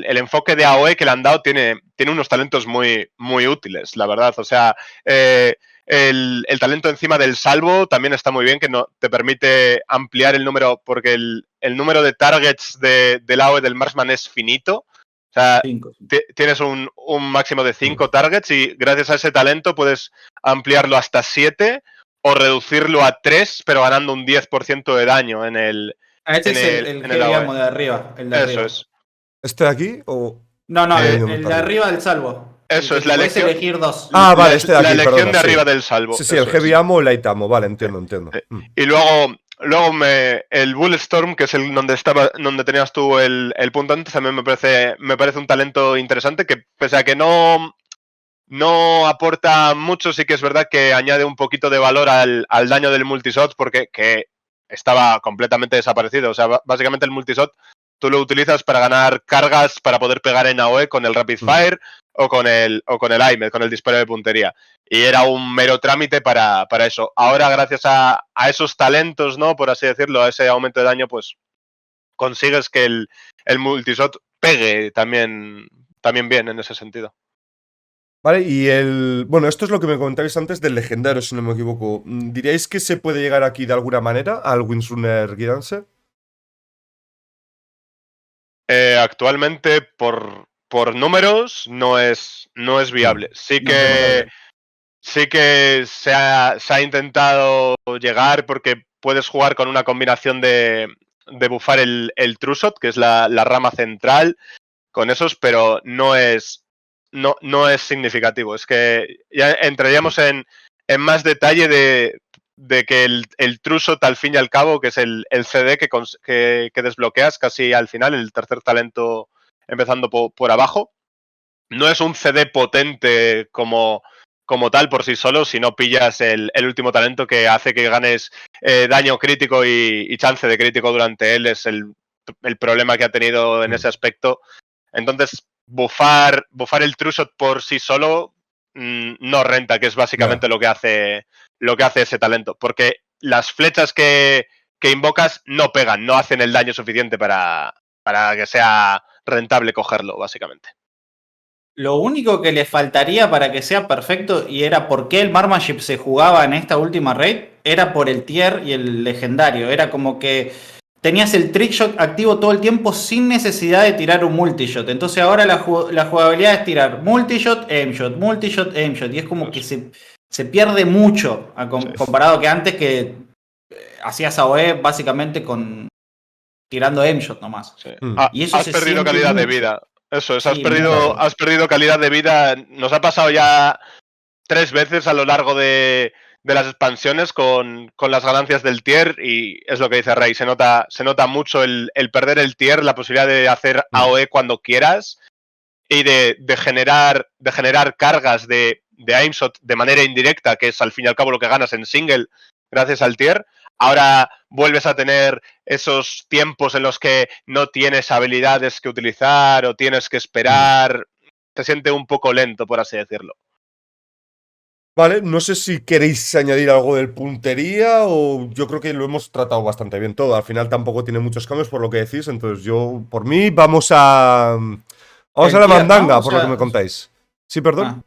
enfoque de AOE que le han dado tiene unos talentos muy, muy útiles, la verdad. O sea, el talento encima del salvo también está muy bien, que no te permite ampliar el número, porque el número de targets del AOE del Marksman es finito. O sea, tienes un máximo de 5 targets y gracias a ese talento puedes ampliarlo hasta 7 o reducirlo a 3, pero ganando un 10% de daño en el... Este es el que digamos de arriba. El de Eso arriba. es. ¿Este de aquí o...? No, el de arriba del salvo. Eso es la elección. Puedes elegir 2. Vale, este de aquí, la elección perdona, de arriba del salvo. Sí, el heavy ammo o el light ammo, vale, entiendo. Y luego, luego el Bulletstorm, que es el donde tenías tú el punto antes, también me parece un talento interesante que, pese a que no aporta mucho, sí que es verdad que añade un poquito de valor al daño del multishot, porque que estaba completamente desaparecido. O sea, básicamente el multishot tú lo utilizas para ganar cargas para poder pegar en AOE con el Rapid Fire o con el AIM, con el disparo de puntería. Y era un mero trámite para eso. Ahora, gracias a esos talentos, ¿no? Por así decirlo, a ese aumento de daño, pues consigues que el multishot pegue también bien en ese sentido. Vale, bueno, esto es lo que me comentabais antes del legendario, si no me equivoco. ¿Diríais que se puede llegar aquí de alguna manera al Windrunner Guidance? Actualmente, por números, no es viable. Sí que se ha intentado llegar, porque puedes jugar con una combinación de bufar el True Shot, que es la rama central, con esos, pero no es significativo. Es que ya entraríamos en más detalle de que el True Shot, al fin y al cabo, que es el CD que desbloqueas casi al final, el tercer talento empezando por abajo, no es un CD potente como tal por sí solo, si no pillas el último talento que hace que ganes daño crítico y chance de crítico durante él. Es el problema que ha tenido en ese aspecto. Entonces, bufar el True Shot por sí solo no renta, que es básicamente lo que hace ese talento. Porque las flechas que invocas no pegan, no hacen el daño suficiente para que sea rentable cogerlo, básicamente. Lo único que le faltaría para que sea perfecto, y era por qué el Marksmanship se jugaba en esta última raid, era por el tier y el legendario. Era como que tenías el trickshot activo todo el tiempo sin necesidad de tirar un multishot. Entonces ahora la jugabilidad es tirar multishot, aimshot, multishot, aimshot. Y es como que se pierde mucho comparado que antes, que hacías AOE básicamente tirando aimshot nomás. Sí. Y eso has perdido calidad de vida. Eso es, has perdido calidad de vida. Nos ha pasado ya 3 veces a lo largo de las expansiones con las ganancias del tier, y es lo que dice Rey, se nota mucho el perder el tier, la posibilidad de hacer AOE cuando quieras y de generar cargas de aimshot de manera indirecta, que es al fin y al cabo lo que ganas en single gracias al tier. Ahora vuelves a tener esos tiempos en los que no tienes habilidades que utilizar o tienes que esperar. Se siente un poco lento, por así decirlo. Vale, no sé si queréis añadir algo del puntería, o yo creo que lo hemos tratado bastante bien todo. Al final tampoco tiene muchos cambios por lo que decís, entonces yo, por mí, vamos a la mandanga, ¿no? Por lo que me contáis. Sí, perdón.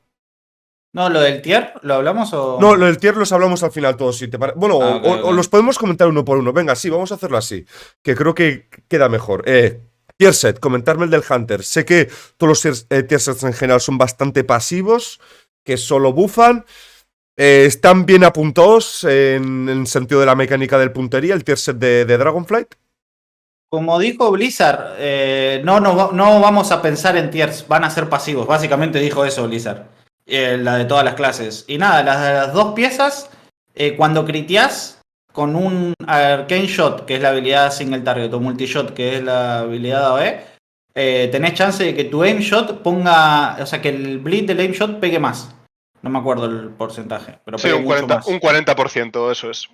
No, ¿lo del tier lo hablamos o...? No, lo del tier los hablamos al final todos, si te parece. Bueno, o los podemos comentar uno por uno. Venga, sí, vamos a hacerlo así, que creo que queda mejor. Tier set, comentarme el del Hunter. Sé que todos los tier sets en general son bastante pasivos, que solo bufan. ¿Están bien apuntados en el sentido de la mecánica del puntería, el tier set de Dragonflight? Como dijo Blizzard, no vamos a pensar en tiers, van a ser pasivos. Básicamente dijo eso Blizzard. La de todas las clases. Y nada, las 2 piezas, cuando criteás con un Arcane Shot, que es la habilidad single target, o Multishot, que es la habilidad AOE, tenés chance de que tu aim shot ponga, o sea, que el bleed del aim shot pegue más. No me acuerdo el porcentaje, pero sí, un 40%, eso es.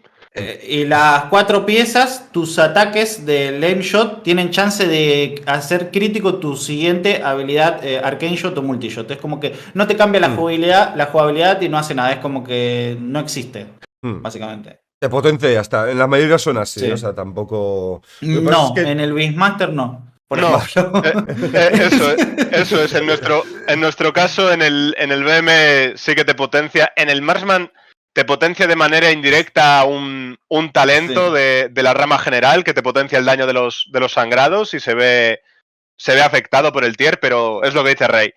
Y las 4 piezas, tus ataques del aim shot tienen chance de hacer crítico tu siguiente habilidad Arcane Shot o Multishot. Es como que no te cambia la jugabilidad y no hace nada. Es como que no existe, básicamente. De potencia ya está. En la mayoría son así, sí. O sea, tampoco... No, es que... en el Beastmaster no. No, eso es. En nuestro caso, en el BM sí que te potencia. En el Marksman te potencia de manera indirecta un talento de la rama general, que te potencia el daño de los sangrados, y se ve afectado por el tier, pero es lo que dice Rey.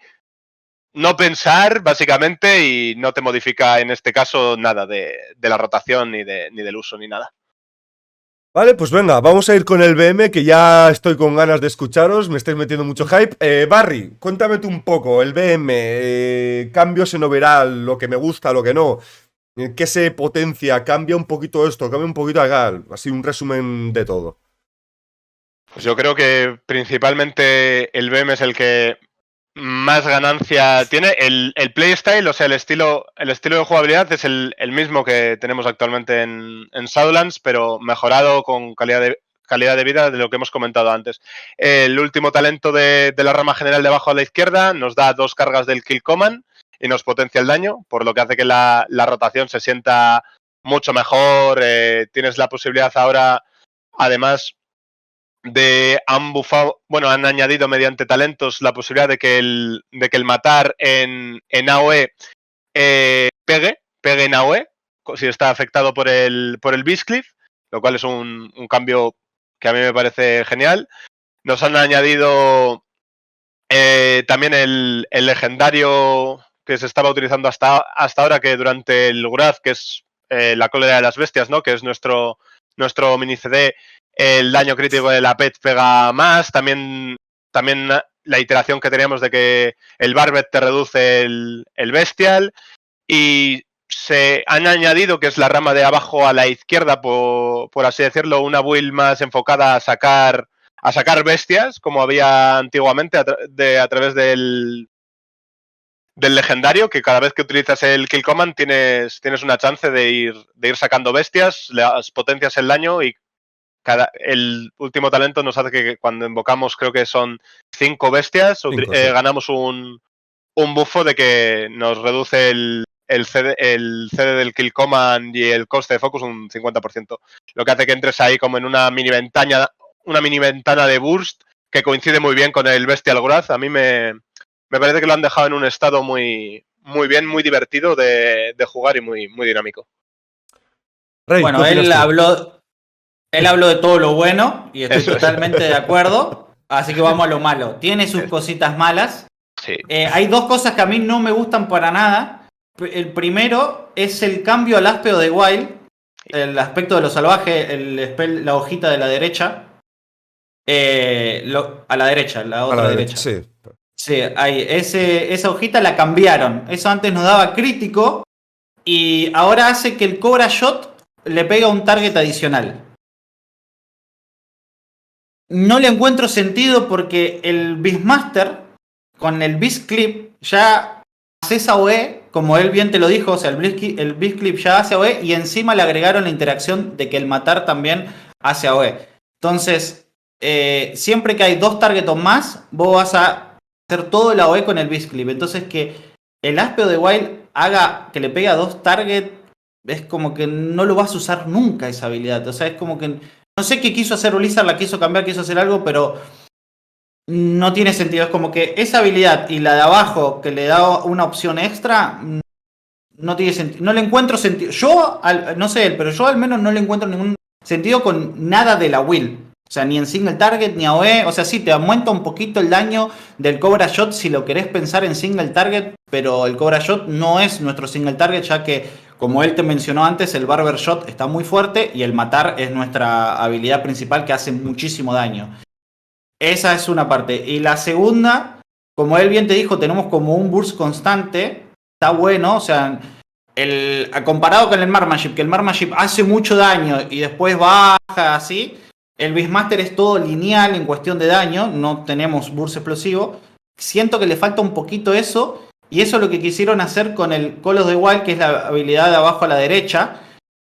No pensar, básicamente, y no te modifica en este caso nada de la rotación, ni del uso, ni nada. Vale, pues venga, vamos a ir con el BM, que ya estoy con ganas de escucharos, me estáis metiendo mucho hype. Barry, cuéntame tú un poco, el BM, cambios en overall, lo que me gusta, lo que no. ¿Qué se potencia? ¿Cambia un poquito esto? ¿Cambia un poquito acá? Así un resumen de todo. Pues yo creo que principalmente el BEM es el que más ganancia tiene. El playstyle, o sea, el estilo de jugabilidad es el mismo que tenemos actualmente en Shadowlands, pero mejorado con calidad de vida de lo que hemos comentado antes. El último talento de la rama general de abajo a la izquierda nos da 2 cargas del Kill Command y nos potencia el daño, por lo que hace que la rotación se sienta mucho mejor. Tienes la posibilidad ahora, además han añadido mediante talentos la posibilidad de que el matar en AOE pegue en AOE, si está afectado por el Beastcliff, lo cual es un cambio que a mí me parece genial. Nos han añadido también el legendario que se estaba utilizando hasta ahora, que durante el Wrath, que es la cólera de las bestias, ¿no? Que es nuestro mini CD, el daño crítico de la PET pega más. También la iteración que teníamos de que el Barbet te reduce el Bestial. Y se han añadido, que es la rama de abajo a la izquierda, por así decirlo, una build más enfocada a sacar bestias, como había antiguamente, a través del legendario, que cada vez que utilizas el Kill Command tienes una chance de ir sacando bestias, las potencias el daño, y el último talento nos hace que cuando invocamos, creo que son 5 bestias, 5, sí. ganamos un buffo de que nos reduce el CD del Kill Command y el coste de focus un 50%, lo que hace que entres ahí como en una mini ventana de burst que coincide muy bien con el Bestial Wrath. A mí me parece que lo han dejado en un estado muy bien, muy divertido de jugar y muy dinámico. Rey, Bueno, él habló de todo lo bueno y estoy totalmente de acuerdo, así que vamos a lo malo. Tiene sus cositas malas. Sí. Hay 2 cosas que a mí no me gustan para nada. El primero es el cambio al áspero de Wild, el aspecto de lo salvaje, la hojita de la derecha. A la derecha, la otra derecha. Sí. Sí, esa hojita la cambiaron. Eso antes nos daba crítico y ahora hace que el Cobra Shot le pega un target adicional. No le encuentro sentido porque el Beastmaster con el Beast Clip ya haces AOE, como él bien te lo dijo, o sea, el Beast Clip ya hace AOE y encima le agregaron la interacción de que el matar también hace AOE. Entonces, siempre que hay 2 targets o más, vos vas a hacer todo el AOE con el Beast Clip. Entonces, que el Áspero de Wild haga que le pegue a 2 targets, es como que no lo vas a usar nunca esa habilidad. O sea, es como que no sé qué quiso hacer Blizzard, la quiso cambiar, quiso hacer algo, pero no tiene sentido. Es como que esa habilidad y la de abajo que le da una opción extra no tiene sentido. No le encuentro sentido. Yo, no sé él, pero yo al menos no le encuentro ningún sentido con nada de la will. O sea, ni en single target, ni AOE. O sea, sí, te aumenta un poquito el daño del Cobra Shot si lo querés pensar en single target, pero el Cobra Shot no es nuestro single target, ya que, como él te mencionó antes, el Barber Shot está muy fuerte y el matar es nuestra habilidad principal que hace muchísimo daño. Esa es una parte. Y la segunda, como él bien te dijo, tenemos como un burst constante. Está bueno, o sea, comparado con el Marksmanship, que el Marksmanship hace mucho daño y después baja así. El Beastmaster es todo lineal en cuestión de daño, no tenemos burst explosivo. Siento que le falta un poquito eso. Y eso es lo que quisieron hacer con el Call of the Wild, que es la habilidad de abajo a la derecha,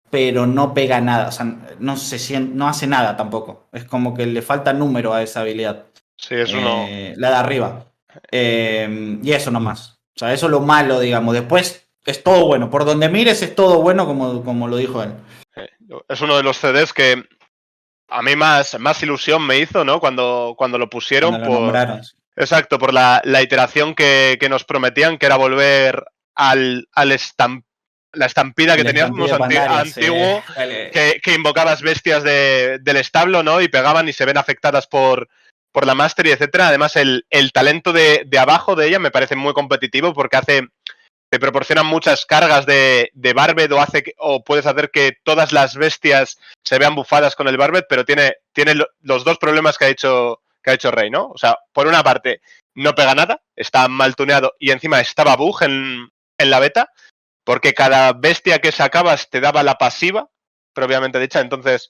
pero no pega nada, o sea, no hace nada tampoco. Es como que le falta número a esa habilidad. Sí, eso no. La de arriba. Y eso nomás. O sea, eso es lo malo, digamos. Después es todo bueno. Por donde mires es todo bueno, como lo dijo él. Es uno de los CDs que a mí más ilusión me hizo, ¿no? Cuando lo pusieron. Cuando lo nombraron. Exacto, por la iteración que nos prometían, que era volver la estampida que teníamos antiguo, que invocabas bestias del establo, ¿no? Y pegaban y se ven afectadas por la Mastery, etcétera. Además, el talento de abajo de ella me parece muy competitivo porque te proporcionan muchas cargas de Barbed, o puedes hacer que todas las bestias se vean bufadas con el Barbed, pero tiene los 2 problemas que ha hecho Rey, ¿no? O sea, por una parte, no pega nada, está mal tuneado y encima estaba bug en la beta. porque cada bestia que sacabas te daba la pasiva, propiamente dicha, entonces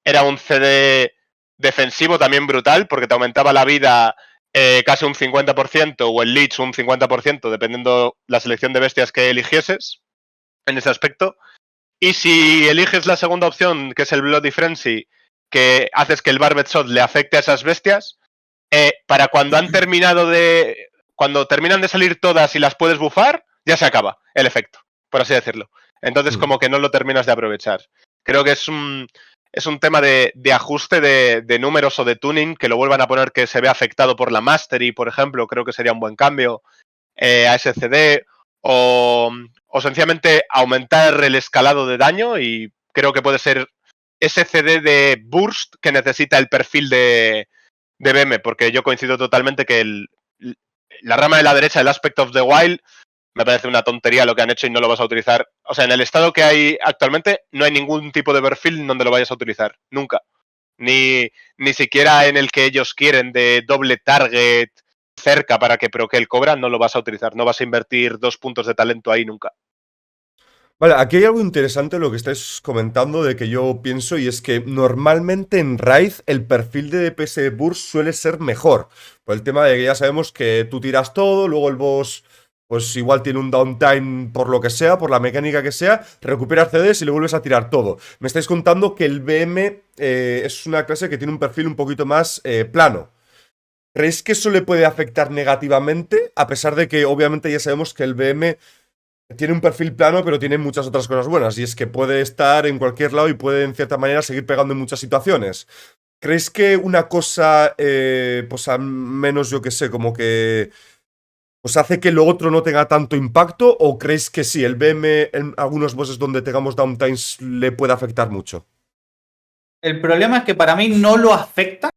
era un CD defensivo también brutal, porque te aumentaba la vida casi un 50% o el Lich un 50%, dependiendo la selección de bestias que eligieses en ese aspecto. Y si eliges la segunda opción, que es el Bloody Frenzy, que haces que el Barbed Shot le afecte a esas bestias, para cuando han terminado de... Cuando terminan de salir todas y las puedes bufar, ya se acaba el efecto, por así decirlo. Entonces como que no lo terminas de aprovechar. Creo que es un tema de ajuste de números o de tuning, que lo vuelvan a poner que se ve afectado por la Mastery, por ejemplo, creo que sería un buen cambio a ese CD, o sencillamente aumentar el escalado de daño, y creo que puede ser ese CD de burst que necesita el perfil de BM, porque yo coincido totalmente que la rama de la derecha, el Aspect of the Wild, me parece una tontería lo que han hecho y no lo vas a utilizar. O sea, en el estado que hay actualmente no hay ningún tipo de perfil donde lo vayas a utilizar, nunca. Ni siquiera en el que ellos quieren de doble target cerca para que proque el cobra, no lo vas a utilizar. No vas a invertir 2 puntos de talento ahí nunca. Vale, aquí hay algo interesante lo que estáis comentando de que yo pienso, y es que normalmente en Raid el perfil de DPS de Burst suele ser mejor. Por el tema de que ya sabemos que tú tiras todo, luego el boss pues igual tiene un downtime por lo que sea, por la mecánica que sea, recuperas CDs y le vuelves a tirar todo. Me estáis contando que el BM es una clase que tiene un perfil un poquito más plano. ¿Creéis que eso le puede afectar negativamente? A pesar de que obviamente ya sabemos que el BM tiene un perfil plano, pero tiene muchas otras cosas buenas. Y es que puede estar en cualquier lado y puede, en cierta manera, seguir pegando en muchas situaciones. ¿Creéis que una cosa, pues al menos yo que sé, como que pues hace que lo otro no tenga tanto impacto? ¿O creéis que sí, el BM en algunos bosses donde tengamos downtimes le puede afectar mucho? El problema es que para mí no lo afecta.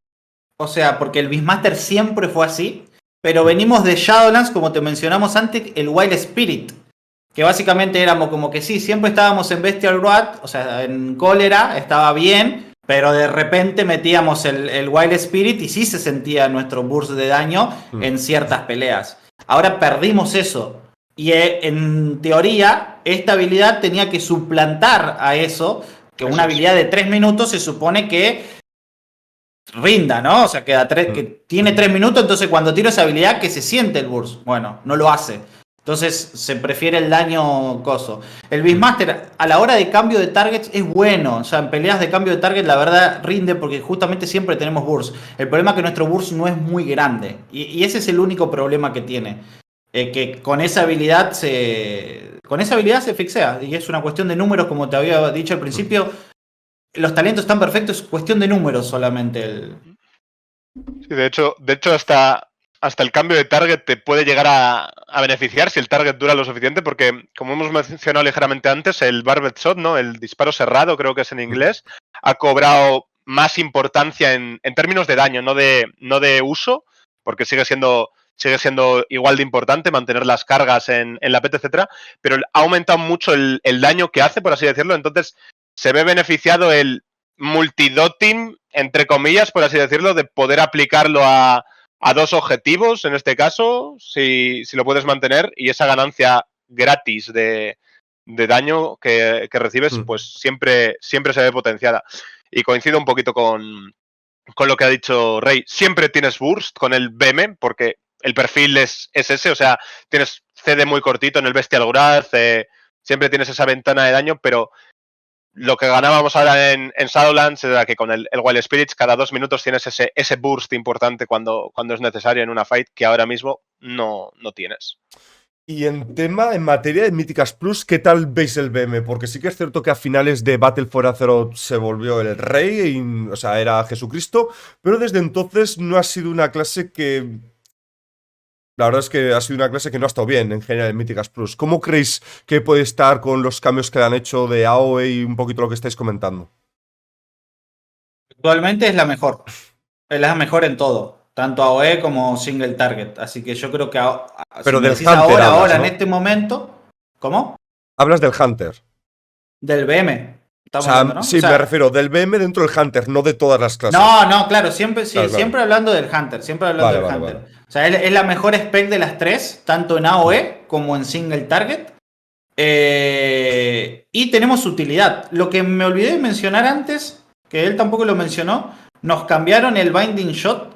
O sea, porque el Beastmaster siempre fue así. Pero venimos de Shadowlands, como te mencionamos antes, el Wild Spirit. Que básicamente éramos como que sí, siempre estábamos en Bestial Wrath, o sea, en cólera, estaba bien, pero de repente metíamos el Wild Spirit y sí se sentía nuestro burst de daño en ciertas peleas. Ahora perdimos eso. Y en teoría, esta habilidad tenía que suplantar a eso, que una habilidad de 3 minutos se supone que rinda, ¿no? O sea, que tiene 3 minutos, entonces cuando tiro esa habilidad que se siente el burst. Bueno, no lo hace. Entonces se prefiere el daño coso. El Beastmaster a la hora de cambio de targets es bueno. O sea, en peleas de cambio de target la verdad rinde porque justamente siempre tenemos burst. El problema es que nuestro burst no es muy grande. Y ese es el único problema que tiene. Que con esa habilidad se fixea. Y es una cuestión de números, como te había dicho al principio. Los talentos están perfectos, es cuestión de números solamente. Sí, de hecho hasta el cambio de target te puede llegar a beneficiar si el target dura lo suficiente, porque como hemos mencionado ligeramente antes, el Barbed Shot, ¿no? El disparo cerrado, creo que es en inglés, ha cobrado más importancia en términos de daño, no de uso, porque sigue siendo igual de importante mantener las cargas en la PT, etcétera, pero ha aumentado mucho el daño que hace, por así decirlo. Entonces se ve beneficiado el multidotting, entre comillas, por así decirlo, de poder aplicarlo a 2 objetivos, en este caso, si lo puedes mantener, y esa ganancia gratis de daño que recibes, pues siempre se ve potenciada. Y coincido un poquito con lo que ha dicho Rey. Siempre tienes burst con el BM, porque el perfil es ese, o sea, tienes CD muy cortito en el Bestial Wrath, siempre tienes esa ventana de daño, pero lo que ganábamos ahora en Shadowlands era que con el Wild Spirits cada 2 minutos tienes ese burst importante cuando es necesario en una fight, que ahora mismo no tienes. Y en materia de Míticas Plus, ¿qué tal veis el BM? Porque sí que es cierto que a finales de Battle for Azeroth se volvió el rey, o sea, era Jesucristo, pero desde entonces no ha sido una clase que... La verdad es que ha sido una clase que no ha estado bien en general en Míticas Plus. ¿Cómo creéis que puede estar con los cambios que le han hecho de AOE y un poquito lo que estáis comentando? Actualmente es la mejor. Es la mejor en todo. Tanto AOE como single target. Así que yo creo que pero si del Hunter ahora, ¿no? en este momento. ¿Cómo? Hablas del Hunter. Del BM. O sea, hablando, ¿no? sí, me refiero del BM dentro del Hunter, no de todas las clases. No, claro, siempre, sí, claro. Siempre hablando del Hunter. Siempre hablando del Hunter. Vale. O sea, es la mejor spec de las 3, tanto en AOE como en single target. Y tenemos utilidad. Lo que me olvidé de mencionar antes, que él tampoco lo mencionó, nos cambiaron el Binding Shot.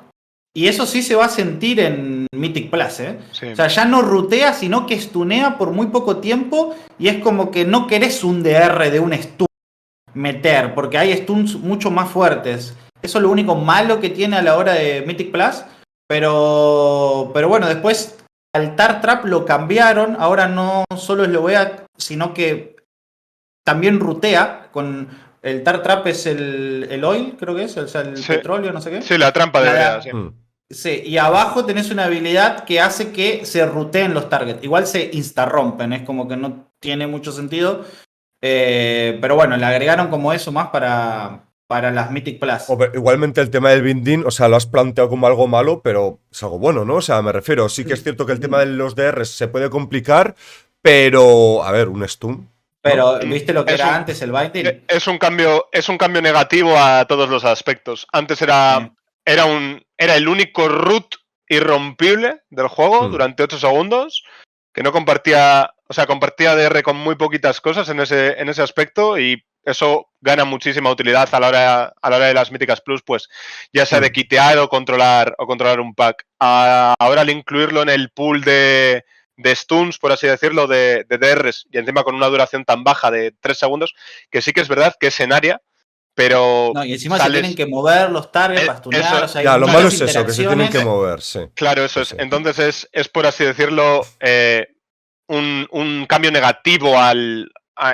Y eso sí se va a sentir en Mythic Plus, ¿eh? Sí. O sea, ya no rutea, sino que stunea por muy poco tiempo. Y es como que no querés un DR de un stun meter, porque hay stuns mucho más fuertes. Eso es lo único malo que tiene a la hora de Mythic Plus. Pero bueno, después al Tar Trap lo cambiaron. Ahora no solo es Lovea, sino que también rutea. Con el Tar Trap es el oil, creo que es, o sea, el Sí. petróleo, no sé qué. Sí, la trampa de La- brea, sí. Sí, y abajo tenés una habilidad que hace que se ruteen los targets. Igual se instarrompen, es como que no tiene mucho sentido. Pero bueno, le agregaron como eso más para las Mythic Plus. Igualmente el tema del binding, o sea, lo has planteado como algo malo, pero es algo bueno, ¿no? O sea, me refiero, sí que es cierto que el tema de los DRs se puede complicar, pero, a ver, un stun. Pero, ¿viste lo que Es era un- antes el Binding? Es un cambio negativo a todos los aspectos. Antes era el único root irrompible del juego durante 8 segundos, que no compartía, o sea, compartía DR con muy poquitas cosas en ese aspecto, y eso gana muchísima utilidad a la hora de las Míticas Plus, pues ya sea de quitear o controlar un pack. Ahora al incluirlo en el pool de stuns, por así decirlo, de DRs, y encima con una duración tan baja de 3 segundos, que sí que es verdad que es en área, pero No, y encima se tienen que mover los targets para stunear, o sea, hay Ya, lo muchas malo es eso, que se tienen que interacciones. mover, sí. Claro, eso es. Entonces es por así decirlo, un cambio negativo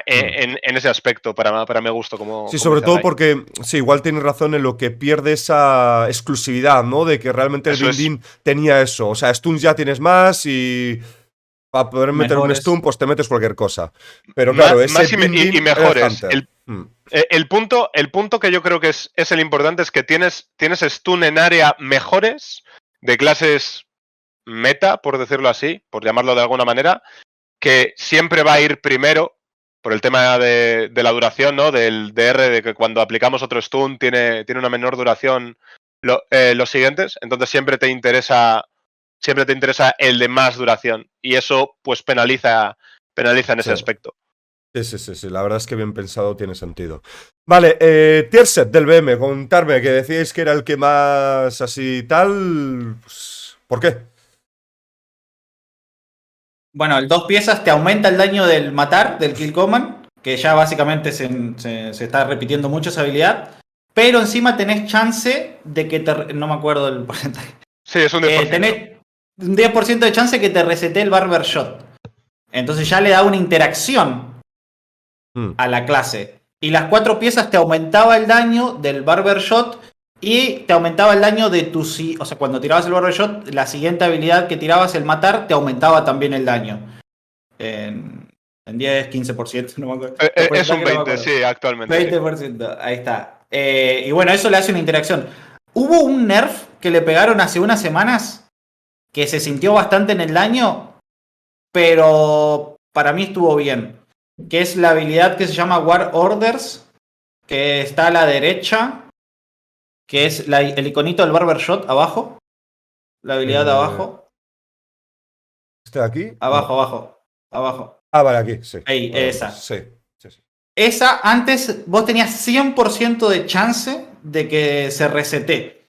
en ese aspecto, para mi gusto. Sí, sobre todo porque, sí, igual tienes razón en lo que pierde esa exclusividad, ¿no? De que realmente el binding tenía eso. O sea, stuns ya tienes más y para poder meter un stun, pues te metes cualquier cosa. Pero claro, más y mejores. El punto que yo creo que es el importante es que tienes stun en área mejores de clases meta, por decirlo así, por llamarlo de alguna manera, que siempre va a ir primero por el tema de la duración, ¿no? Del DR, de que cuando aplicamos otro stun tiene una menor duración los siguientes, entonces siempre te interesa el de más duración, y eso pues penaliza en ese aspecto. Sí, la verdad es que bien pensado, tiene sentido. Vale, tier set del BM, contarme, que decíais que era el que más así tal, pues, ¿por qué? Bueno, el 2 piezas te aumenta el daño del matar, del kill command, que ya básicamente se está repitiendo mucho esa habilidad, pero encima tenés chance de que no me acuerdo del porcentaje. Sí, es un 10%. Tenés un 10% de chance que te resete el Barber Shot. Entonces ya le da una interacción a la clase. Y las 4 piezas te aumentaba el daño del Barber Shot y te aumentaba el daño de tu... O sea, cuando tirabas el Barber Shot, la siguiente habilidad que tirabas, el matar, te aumentaba también el daño. En 10, 15%, no me acuerdo. Es un 20%, sí, actualmente. 20%, ahí está. Y bueno, eso le hace una interacción. Hubo un nerf que le pegaron hace unas semanas que se sintió bastante en el daño, pero para mí estuvo bien. Que es la habilidad que se llama War Orders, que está a la derecha, que es el iconito del Barber Shot abajo. La habilidad de abajo. ¿Este de aquí? Abajo. Ah, vale, aquí, sí. Ahí, vale, esa. Sí. Esa, antes vos tenías 100% de chance de que se resete.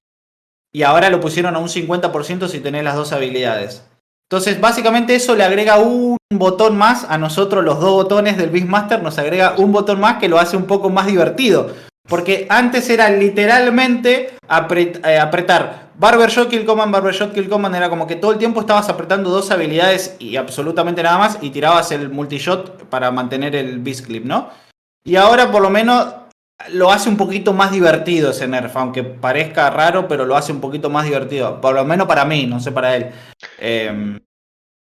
Y ahora lo pusieron a un 50% si tenés las dos habilidades. Entonces, básicamente eso le agrega un botón más a nosotros, los 2 botones del Beastmaster, nos agrega un botón más que lo hace un poco más divertido. Porque antes era literalmente apretar Barber Shot, Kill Command, Barber Shot, Kill Command. Era como que todo el tiempo estabas apretando 2 habilidades y absolutamente nada más. Y tirabas el multishot para mantener el Beast Clip, ¿no? Y ahora por lo menos lo hace un poquito más divertido ese nerf, aunque parezca raro, pero lo hace un poquito más divertido. Por lo menos para mí, no sé para él.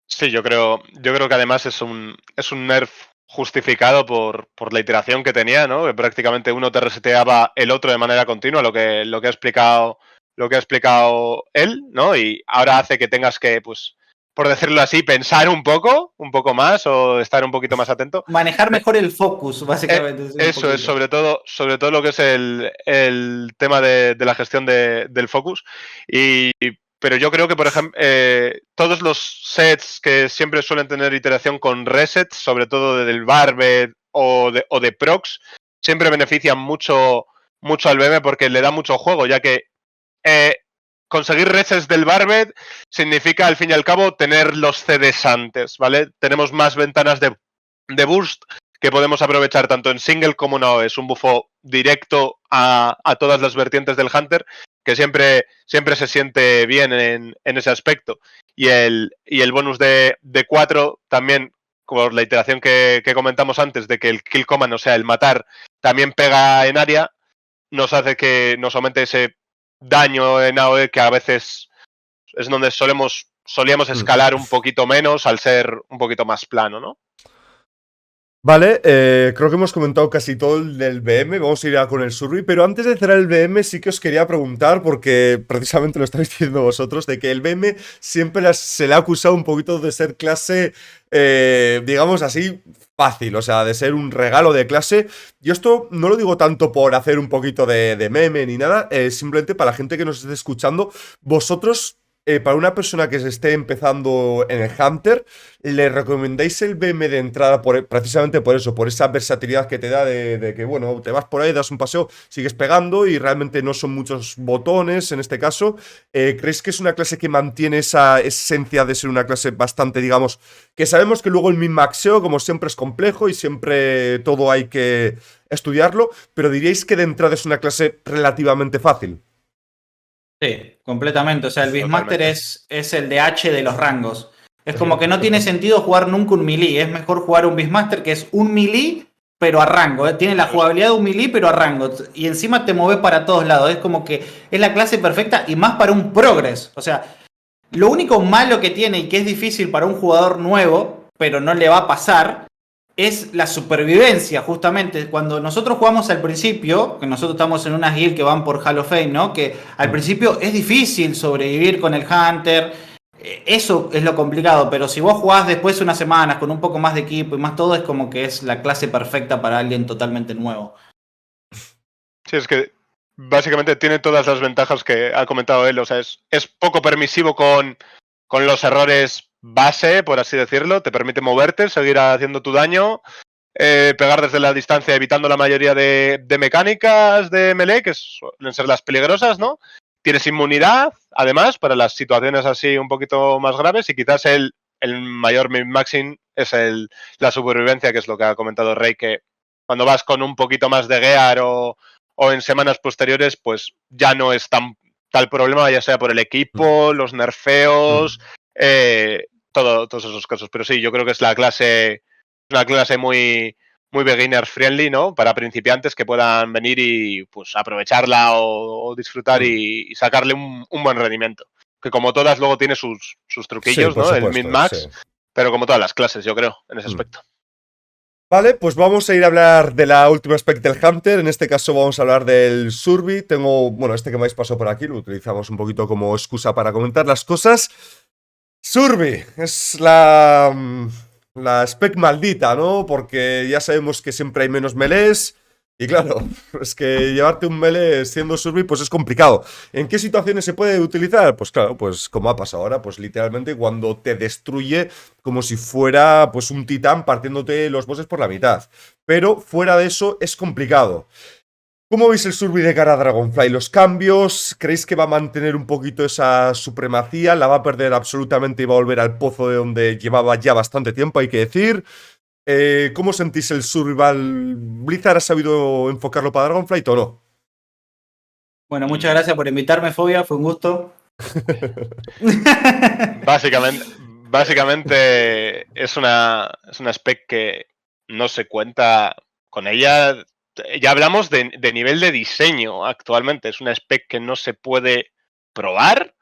Sí, yo creo que además es un nerf justificado por la iteración que tenía, ¿no? Que prácticamente uno te reseteaba el otro de manera continua, lo que ha explicado él, ¿no? Y ahora hace que tengas que, pues, por decirlo así, pensar un poco más, o estar un poquito más atento. Manejar mejor el focus, básicamente. Eso es, sobre todo lo que es el tema de la gestión del focus. Y pero yo creo que, por ejemplo, todos los sets que siempre suelen tener iteración con resets, sobre todo del Barbed o de Procs, siempre benefician mucho al BM porque le da mucho juego, ya que conseguir resets del Barbed significa, al fin y al cabo, tener los CDs antes, ¿vale? Tenemos más ventanas de burst que podemos aprovechar tanto en single como en AOE. Es un bufo directo a todas las vertientes del Hunter que siempre se siente bien en ese aspecto. Y el bonus de 4 también, por la iteración que comentamos antes, de que el kill command, o sea, el matar, también pega en área, nos hace que nos aumente ese daño en AOE que a veces es donde solíamos escalar un poquito menos al ser un poquito más plano, ¿no? Vale, creo que hemos comentado casi todo el del BM, vamos a ir a con el Survey, pero antes de cerrar el BM sí que os quería preguntar, porque precisamente lo estáis diciendo vosotros, de que el BM siempre se le ha acusado un poquito de ser clase, digamos así, fácil, o sea, de ser un regalo de clase. Yo esto no lo digo tanto por hacer un poquito de meme ni nada, simplemente para la gente que nos esté escuchando, vosotros... para una persona que se esté empezando en el Hunter, ¿le recomendáis el BM de entrada precisamente por eso, por esa versatilidad que te da de que, bueno, te vas por ahí, das un paseo, sigues pegando y realmente no son muchos botones en este caso? ¿Creéis que es una clase que mantiene esa esencia de ser una clase bastante, digamos, que sabemos que luego el min-maxeo, como siempre, es complejo y siempre todo hay que estudiarlo, pero diríais que de entrada es una clase relativamente fácil? Sí, completamente. O sea, el Beastmaster Totalmente. es el DH de los rangos. Es como que no tiene sentido jugar nunca un melee. Es mejor jugar un Beastmaster que es un melee, pero a rango. Tiene la jugabilidad de un melee, pero a rango. Y encima te mueves para todos lados. Es como que es la clase perfecta y más para un progress. O sea, lo único malo que tiene y que es difícil para un jugador nuevo, pero no le va a pasar, es la supervivencia, justamente. Cuando nosotros jugamos al principio, que nosotros estamos en unas guild que van por Hall of Fame, ¿no? Que al principio es difícil sobrevivir con el Hunter. Eso es lo complicado, pero si vos jugás después de unas semanas con un poco más de equipo y más todo, es como que es la clase perfecta para alguien totalmente nuevo. Sí, es que básicamente tiene todas las ventajas que ha comentado él. O sea, es poco permisivo con los errores base, por así decirlo. Te permite moverte, seguir haciendo tu daño, pegar desde la distancia, evitando la mayoría de mecánicas de melee, que suelen ser las peligrosas, ¿no? Tienes inmunidad, además, para las situaciones así un poquito más graves, y quizás el mayor min-maxing es la supervivencia, que es lo que ha comentado Rey, que cuando vas con un poquito más de gear o en semanas posteriores, pues ya no es tal problema, ya sea por el equipo, los nerfeos, todos esos casos. Pero sí, yo creo que es una clase muy, muy beginner friendly, ¿no? Para principiantes que puedan venir y pues aprovecharla o disfrutar y sacarle un buen rendimiento. Que como todas luego tiene sus truquillos, Sí, por ¿no? El supuesto, sí. min-max, pero como todas las clases, yo creo, en ese aspecto. Vale, pues vamos a ir a hablar de la última spec del Hunter. En este caso vamos a hablar del Survey. Tengo, bueno, este que me habéis pasado por aquí, lo utilizamos un poquito como excusa para comentar las cosas. Survey es la spec maldita, ¿no? Porque ya sabemos que siempre hay menos melees. Y claro, es que llevarte un melee siendo Survey pues es complicado. ¿En qué situaciones se puede utilizar? Pues claro, pues como ha pasado ahora, pues literalmente cuando te destruye como si fuera pues un titán partiéndote los bosses por la mitad. Pero fuera de eso es complicado. ¿Cómo veis el Survey de cara a Dragonfly? ¿Los cambios? ¿Creéis que va a mantener un poquito esa supremacía? ¿La va a perder absolutamente y va a volver al pozo de donde llevaba ya bastante tiempo, hay que decir? ¿Cómo sentís el Survival? ¿Blizzard ha sabido enfocarlo para Dragonflight o no? Bueno, muchas gracias por invitarme, Fobia, fue un gusto. Básicamente es una spec que no se cuenta con ella. Ya hablamos de nivel de diseño actualmente. Es una spec que no se puede probar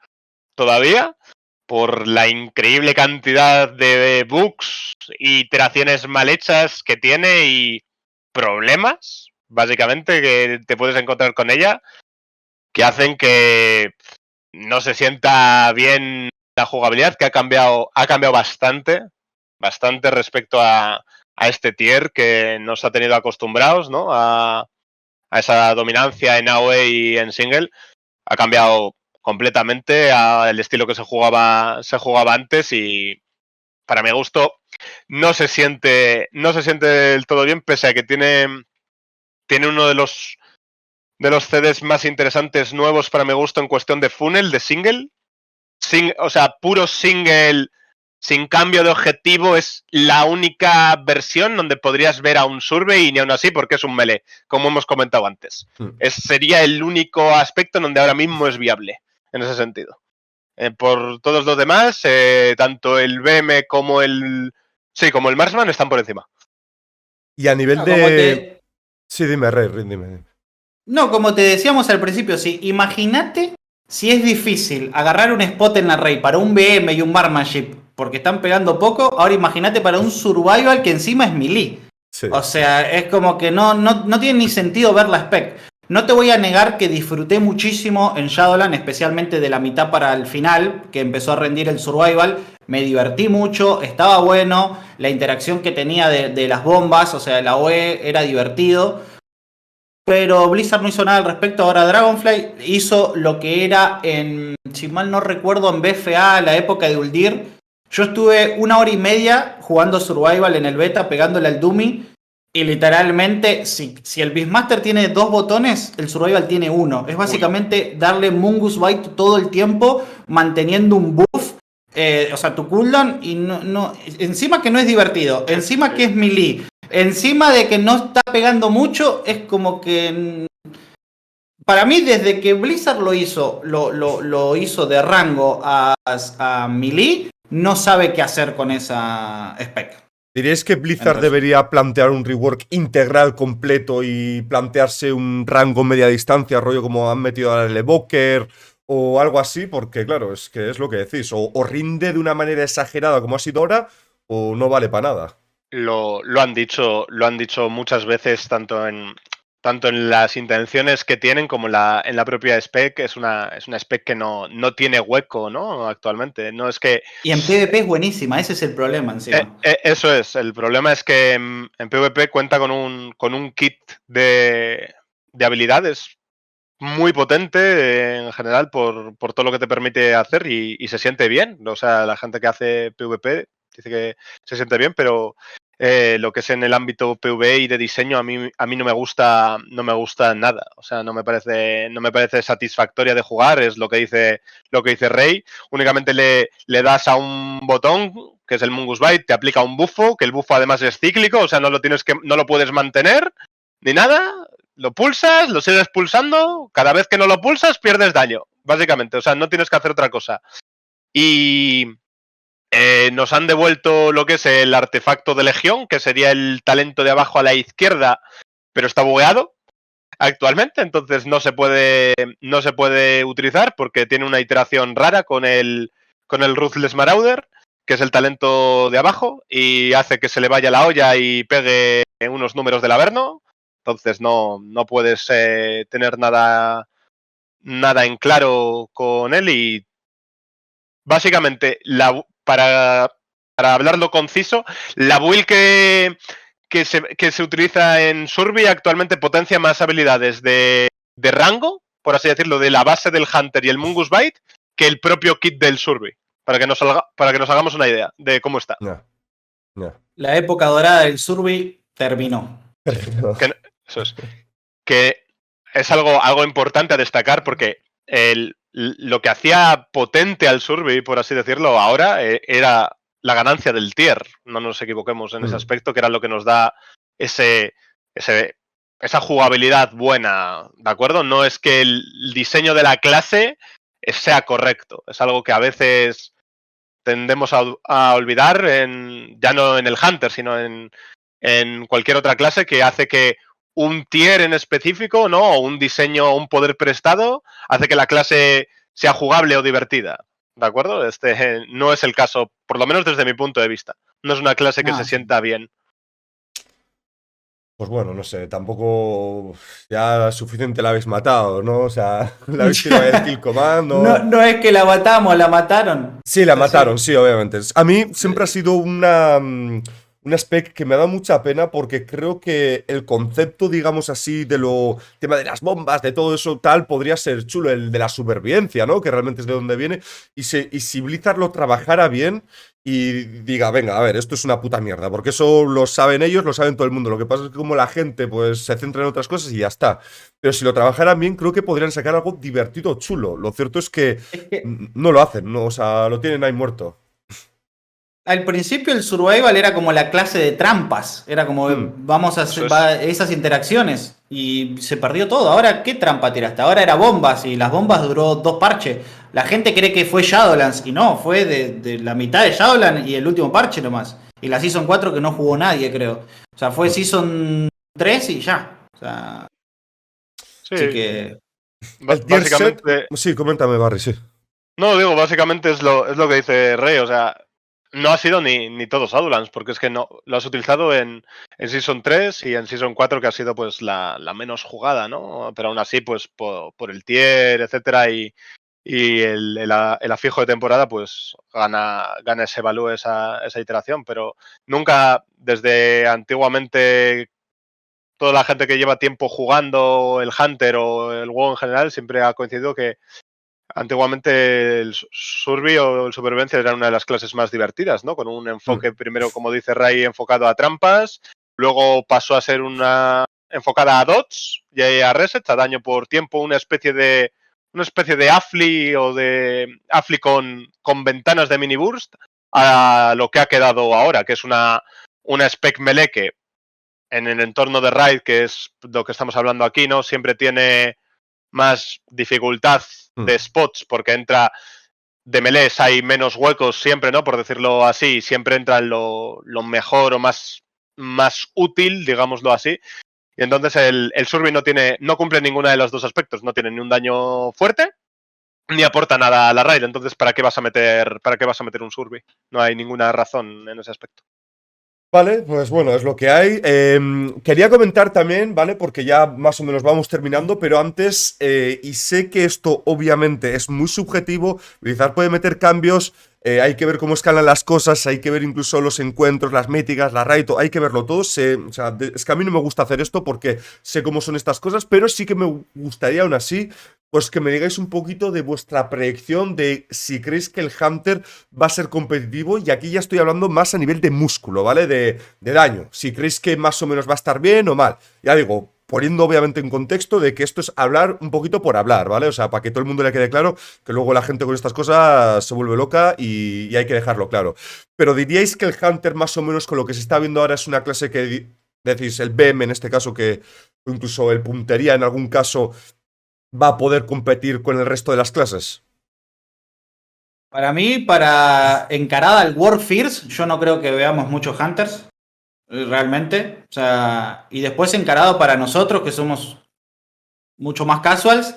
todavía por la increíble cantidad de bugs e iteraciones mal hechas que tiene y problemas, básicamente, que te puedes encontrar con ella, que hacen que no se sienta bien la jugabilidad, que ha cambiado bastante respecto a este tier que nos ha tenido acostumbrados, ¿no? A esa dominancia en AoE y en single. Ha cambiado completamente al estilo que se jugaba antes y para mi gusto no se siente del todo bien, pese a que tiene uno de los CDs más interesantes nuevos para mi gusto en cuestión de funnel, de single. O sea, puro single sin cambio de objetivo, es la única versión donde podrías ver a un Survey y ni aún así porque es un melee, como hemos comentado antes. Sería el único aspecto en donde ahora mismo es viable, en ese sentido. Por todos los demás, tanto el BM como el Marksman están por encima. Y a nivel de... Sí, dime, Rey, dime. No, como te decíamos al principio, sí, imagínate si es difícil agarrar un spot en la Rey para un BM y un Marksmanship porque están pegando poco, ahora imagínate para un Survival que encima es melee. Sí. O sea, es como que no tiene ni sentido ver la spec. No te voy a negar que disfruté muchísimo en Shadowland, especialmente de la mitad para el final, que empezó a rendir el Survival. Me divertí mucho, estaba bueno, la interacción que tenía de las bombas, o sea, la OE era divertido. Pero Blizzard no hizo nada al respecto. Ahora Dragonfly hizo lo que era en, si mal no recuerdo, en BFA, la época de Uldir. Yo estuve 1 hora y media jugando Survival en el beta, pegándole al Dummy. Y literalmente, si el Beastmaster tiene 2 botones, el Survival tiene 1. Es básicamente darle Mungus Bite todo el tiempo, manteniendo un buff. O sea, tu cooldown. Y no, encima que no es divertido. Encima que es melee. Encima de que no está pegando mucho, es como que... Para mí, desde que Blizzard lo hizo de rango a melee, no sabe qué hacer con esa spec. ¿Diríais que Blizzard debería plantear un rework integral completo y plantearse un rango media distancia, rollo como han metido al Evoker o algo así? Porque claro, es que es lo que decís. O rinde de una manera exagerada como ha sido ahora, o no vale para nada. Lo han dicho muchas veces, tanto en las intenciones que tienen como en la propia spec. Es una spec que no tiene hueco, ¿no? Actualmente. No es que... Y en PvP es buenísima, ese es el problema encima. Eso es, el problema es que en PvP cuenta con un kit de habilidades muy potente en general por todo lo que te permite hacer y se siente bien. O sea, la gente que hace PvP dice que se siente bien, pero lo que es en el ámbito PvE y de diseño a mí no me gusta nada. O sea, no me parece satisfactoria de jugar. Es lo que dice Rey. Únicamente le das a un botón, que es el Mungus Bite, te aplica un buffo, que el buffo además es cíclico, o sea, no lo puedes mantener ni nada. Lo pulsas, lo sigues pulsando, cada vez que no lo pulsas pierdes daño, básicamente. O sea, no tienes que hacer otra cosa. Y nos han devuelto lo que es el artefacto de Legión, que sería el talento de abajo a la izquierda, pero está bugueado actualmente, entonces no se puede utilizar porque tiene una iteración rara con el Ruthless Marauder, que es el talento de abajo, y hace que se le vaya la olla y pegue unos números del Averno. Entonces no puedes tener nada en claro con él y básicamente para hablarlo conciso, la build que se utiliza en Survey actualmente potencia más habilidades de rango, por así decirlo, de la base del Hunter y el Mungus Bite, que el propio kit del Survey, para que nos hagamos una idea de cómo está. La época dorada del Survey terminó. Eso es. Que es algo importante a destacar porque lo que hacía potente al Survey, por así decirlo, ahora era la ganancia del tier. No nos equivoquemos en ese aspecto, que era lo que nos da esa jugabilidad buena, ¿de acuerdo? No es que el diseño de la clase sea correcto. Es algo que a veces tendemos a olvidar, ya no en el Hunter, sino en cualquier otra clase, que hace que un tier en específico, ¿no? O un diseño o un poder prestado hace que la clase sea jugable o divertida. ¿De acuerdo? Este no es el caso, por lo menos desde mi punto de vista. No es una clase que se sienta bien. Pues bueno, no sé, tampoco ya suficiente la habéis matado, ¿no? O sea, la habéis tirado el kill command, ¿no? No es que la matamos, la mataron. Sí, la mataron, sí, obviamente. A mí siempre ha sido una spec que me ha dado mucha pena porque creo que el concepto, digamos así, de lo tema de las bombas, de todo eso tal, podría ser chulo, el de la supervivencia, ¿no? Que realmente es de donde viene. Y si Blizzard lo trabajara bien y diga, venga, a ver, esto es una puta mierda, porque eso lo saben ellos, lo saben todo el mundo. Lo que pasa es que como la gente pues se centra en otras cosas y ya está. Pero si lo trabajaran bien, creo que podrían sacar algo divertido, chulo. Lo cierto es que Es que no lo hacen, ¿no? O sea, lo tienen ahí muerto. al principio el survival era como la clase de trampas, era como Hmm. vamos a Eso hacer es. esas interacciones y se perdió todo. Ahora, ¿qué trampa tiraste? Ahora era bombas y las bombas duró 2 parches. La gente cree que fue Shadowlands y no, fue de la mitad de Shadowlands y el último parche nomás. Y la Season 4 que no jugó nadie, creo. O sea, fue Season 3 y ya. O sea, así Sí, que... El tier set. básicamente. Sí, coméntame, Barry, sí. No, digo, básicamente es lo que dice Rey, o sea, no ha sido ni todo Shadowlands, porque es que no lo has utilizado en Season 3 y en Season 4, que ha sido pues la menos jugada, ¿no? Pero aún así, pues por el tier, etcétera, y el afijo de temporada, pues gana ese valor, esa iteración, pero nunca, desde antiguamente, toda la gente que lleva tiempo jugando el Hunter o el WoW en general, siempre ha coincidido que antiguamente el Survi o el Supervivencia era una de las clases más divertidas, ¿no? Con un Hmm. enfoque primero, como dice Ray, enfocado a trampas, luego pasó a ser una enfocada a dots y a resets, a daño por tiempo, una especie de Affli o de Affli con ventanas de mini burst, a lo que ha quedado ahora, que es una spec melee que en el entorno de Raid, que es lo que estamos hablando aquí, ¿no? Siempre tiene más dificultad Hmm. de spots porque entra de melees, hay menos huecos siempre, ¿no? Por decirlo así, siempre entra lo mejor o más útil, digámoslo así. Y entonces el Survey no cumple ninguna de los dos aspectos, no tiene ni un daño fuerte ni aporta nada a la raid. Entonces, ¿para qué vas a meter un Survey? No hay ninguna razón en ese aspecto. Vale, pues bueno, es lo que hay. Quería comentar también, ¿vale? Porque ya más o menos vamos terminando, pero antes, y sé que esto obviamente es muy subjetivo, Blizzard puede meter cambios, hay que ver cómo escalan las cosas, hay que ver incluso los encuentros, las míticas, la raid, hay que verlo todo. O sea, es que a mí no me gusta hacer esto porque sé cómo son estas cosas, pero sí que me gustaría aún así, pues que me digáis un poquito de vuestra predicción de si creéis que el Hunter va a ser competitivo, y aquí ya estoy hablando más a nivel de músculo, ¿vale? De daño. Si creéis que más o menos va a estar bien o mal. Ya digo, poniendo obviamente en contexto de que esto es hablar un poquito por hablar, ¿vale? O sea, para que todo el mundo le quede claro que luego la gente con estas cosas se vuelve loca y hay que dejarlo claro. Pero diríais que el Hunter más o menos con lo que se está viendo ahora es una clase que decís, el BM en este caso, que o incluso el puntería en algún caso va a poder competir con el resto de las clases. Para mí, para encarada al World Fears, yo no creo que veamos muchos Hunters, realmente. O sea, y después encarado para nosotros, que somos mucho más casuals,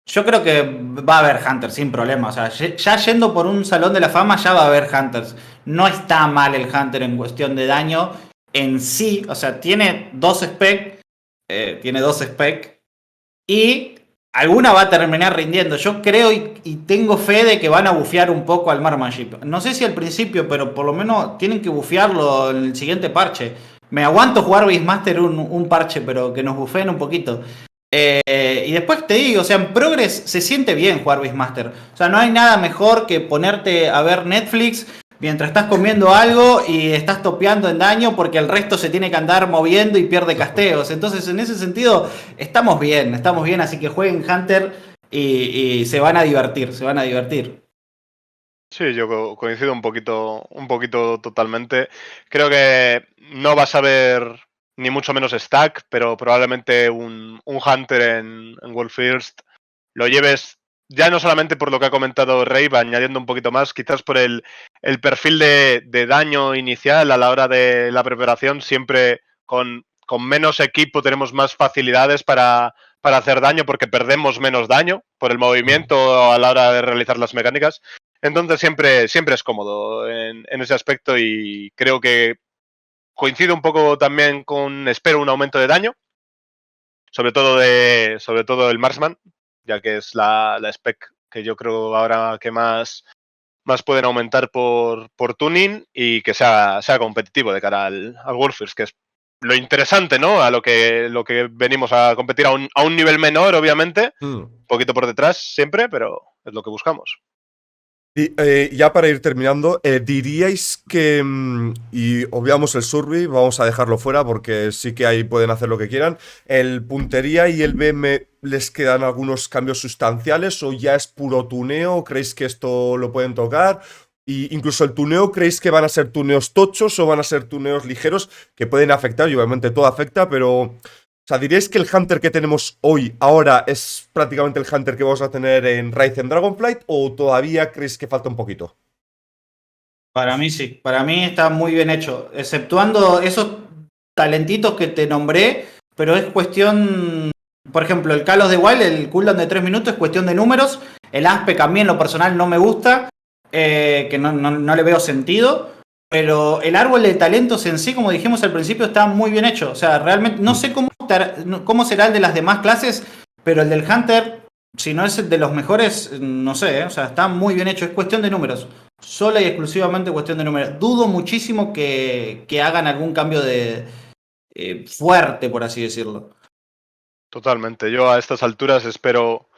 yo creo que va a haber Hunters sin problema. O sea, ya yendo por un salón de la fama, ya va a haber Hunters. No está mal el Hunter en cuestión de daño en sí. O sea, tiene dos spec. Tiene dos spec. Y alguna va a terminar rindiendo. Yo creo y tengo fe de que van a bufear un poco al Marksmanship. No sé si al principio, pero por lo menos tienen que bufearlo en el siguiente parche. Me aguanto jugar Beastmaster un parche, pero que nos bufeen un poquito. Y después te digo, o sea, en Progress se siente bien jugar Beastmaster. O sea, no hay nada mejor que ponerte a ver Netflix mientras estás comiendo algo y estás topeando en daño porque el resto se tiene que andar moviendo y pierde casteos. Entonces, en ese sentido, estamos bien, así que jueguen Hunter y se van a divertir, se van a divertir. Sí, yo coincido un poquito totalmente. Creo que no vas a ver ni mucho menos stack, pero probablemente un Hunter en World First lo lleves ya no solamente por lo que ha comentado Rey, añadiendo un poquito más, quizás por el perfil de daño inicial a la hora de la preparación, siempre con menos equipo tenemos más facilidades para hacer daño porque perdemos menos daño por el movimiento a la hora de realizar las mecánicas. Entonces siempre es cómodo en ese aspecto y creo que coincido un poco también espero un aumento de daño, sobre todo el Marksman, ya que es la spec que yo creo ahora que más más pueden aumentar por tuning y que sea competitivo de cara al Warface, que es lo interesante, ¿no? A lo que venimos a competir a un nivel menor, obviamente, un poquito por detrás siempre, pero es lo que buscamos. Y ya para ir terminando, diríais que, y obviamos el survey, vamos a dejarlo fuera porque sí que ahí pueden hacer lo que quieran, ¿el puntería y el BM les quedan algunos cambios sustanciales o ya es puro tuneo? ¿Creéis que esto lo pueden tocar? Y incluso el tuneo, ¿creéis que van a ser tuneos tochos o van a ser tuneos ligeros que pueden afectar? Y obviamente todo afecta, pero... O sea, ¿diréis que el Hunter que tenemos hoy, ahora, es prácticamente el Hunter que vamos a tener en Ryzen Dragonflight o todavía creéis que falta un poquito? Para mí sí, para mí está muy bien hecho, exceptuando esos talentitos que te nombré, pero es cuestión, por ejemplo, el Call of the Wild, el cooldown de 3 minutos es cuestión de números, el Aspec a mí en lo personal no me gusta, que no le veo sentido, pero el árbol de talentos en sí, como dijimos al principio, está muy bien hecho, o sea, realmente no sé cómo será el de las demás clases, pero el del Hunter, si no es el de los mejores, no sé, o sea, está muy bien hecho, es cuestión de números. Sola y exclusivamente cuestión de números. Dudo muchísimo que hagan algún cambio de fuerte, por así decirlo. Totalmente. Yo a estas alturas espero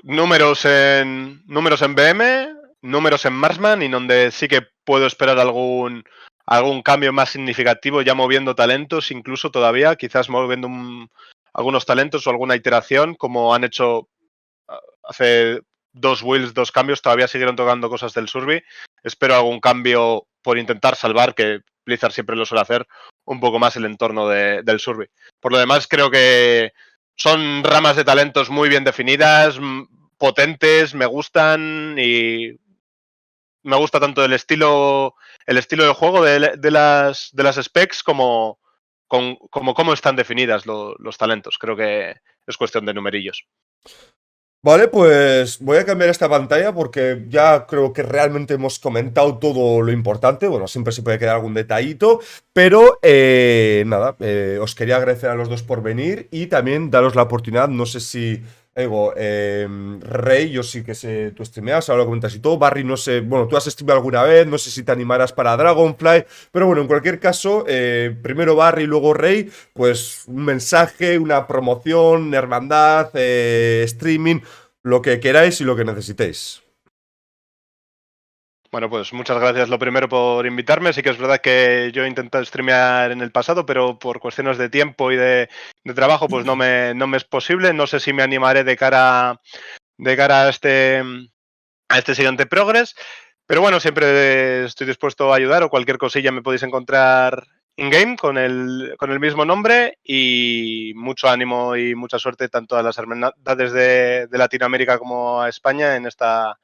números en BM, números en Marksman, y donde sí que puedo esperar algún cambio más significativo, ya moviendo talentos, incluso todavía, quizás moviendo algunos talentos o alguna iteración, como han hecho hace 2 builds, 2 cambios, todavía siguieron tocando cosas del Survey. Espero algún cambio por intentar salvar, que Blizzard siempre lo suele hacer, un poco más el entorno del Survey. Por lo demás, creo que son ramas de talentos muy bien definidas, potentes, me gustan, y me gusta tanto el estilo de juego de las specs como cómo están definidas los talentos. Creo que es cuestión de numerillos. Vale, pues voy a cambiar esta pantalla porque ya creo que realmente hemos comentado todo lo importante. Bueno, siempre se puede quedar algún detallito, pero nada, os quería agradecer a los dos por venir y también daros la oportunidad, no sé si... Rey, yo sí que sé, tú streameas, ahora lo comentas y todo. Barry, no sé, bueno, tú has streameado alguna vez, no sé si te animarás para Dragonfly, pero bueno, en cualquier caso, primero Barry y luego Rey, pues un mensaje, una promoción, hermandad, streaming, lo que queráis y lo que necesitéis. Bueno, pues muchas gracias lo primero por invitarme. Sí que es verdad que yo he intentado streamear en el pasado, pero por cuestiones de tiempo y de trabajo, pues no me es posible. No sé si me animaré de cara a este siguiente Progress. Pero bueno, siempre estoy dispuesto a ayudar, o cualquier cosilla me podéis encontrar in-game con el mismo nombre, y mucho ánimo y mucha suerte tanto a las hermandades de Latinoamérica como a España en esta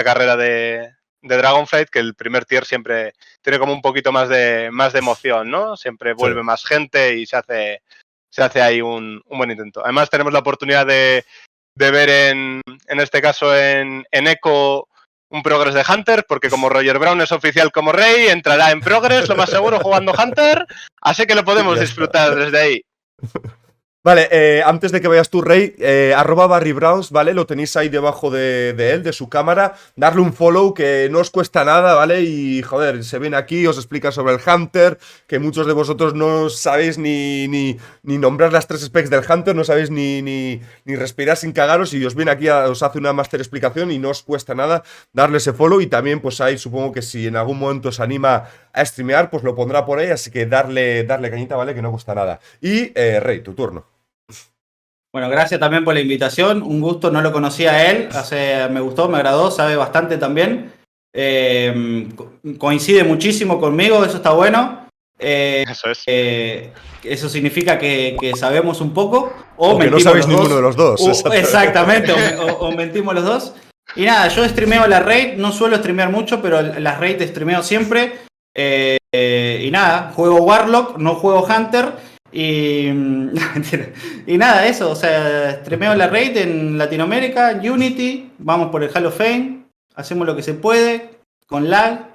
carrera de Dragonflight, que el primer tier siempre tiene como un poquito más de emoción, ¿no? Siempre vuelve más gente y se hace ahí un buen intento. Además tenemos la oportunidad de ver en este caso en Echo un Progress de Hunter, porque como Roger Brown es oficial como Rey, entrará en Progress, lo más seguro, jugando Hunter, así que lo podemos disfrutar desde ahí. Vale, antes de que vayas tú, Rey, @BarryBrowns, ¿vale? Lo tenéis ahí debajo de él, de su cámara. Darle un follow que no os cuesta nada, ¿vale? Y, joder, se viene aquí, os explica sobre el Hunter, que muchos de vosotros no sabéis ni nombrar las 3 specs del Hunter, no sabéis ni respirar sin cagaros, y os viene aquí, os hace una master explicación y no os cuesta nada darle ese follow. Y también, pues ahí supongo que si en algún momento os anima a streamear, pues lo pondrá por ahí, así que darle cañita, ¿vale? Que no cuesta nada. Y, Rey, tu turno. Bueno, gracias también por la invitación. Un gusto, no lo conocía a él. Me gustó, me agradó, sabe bastante también. Coincide muchísimo conmigo, eso está bueno. Eso es. Eso significa que sabemos un poco. O que no sabéis ninguno de los dos. Exactamente, o mentimos los dos. Y nada, yo streameo la raid, no suelo streamear mucho, pero las raids streameo siempre. Y nada, juego Warlock, no juego Hunter. Y nada, eso, o sea, streameo la raid en Latinoamérica, Unity, vamos por el Hall of Fame, hacemos lo que se puede, con lag,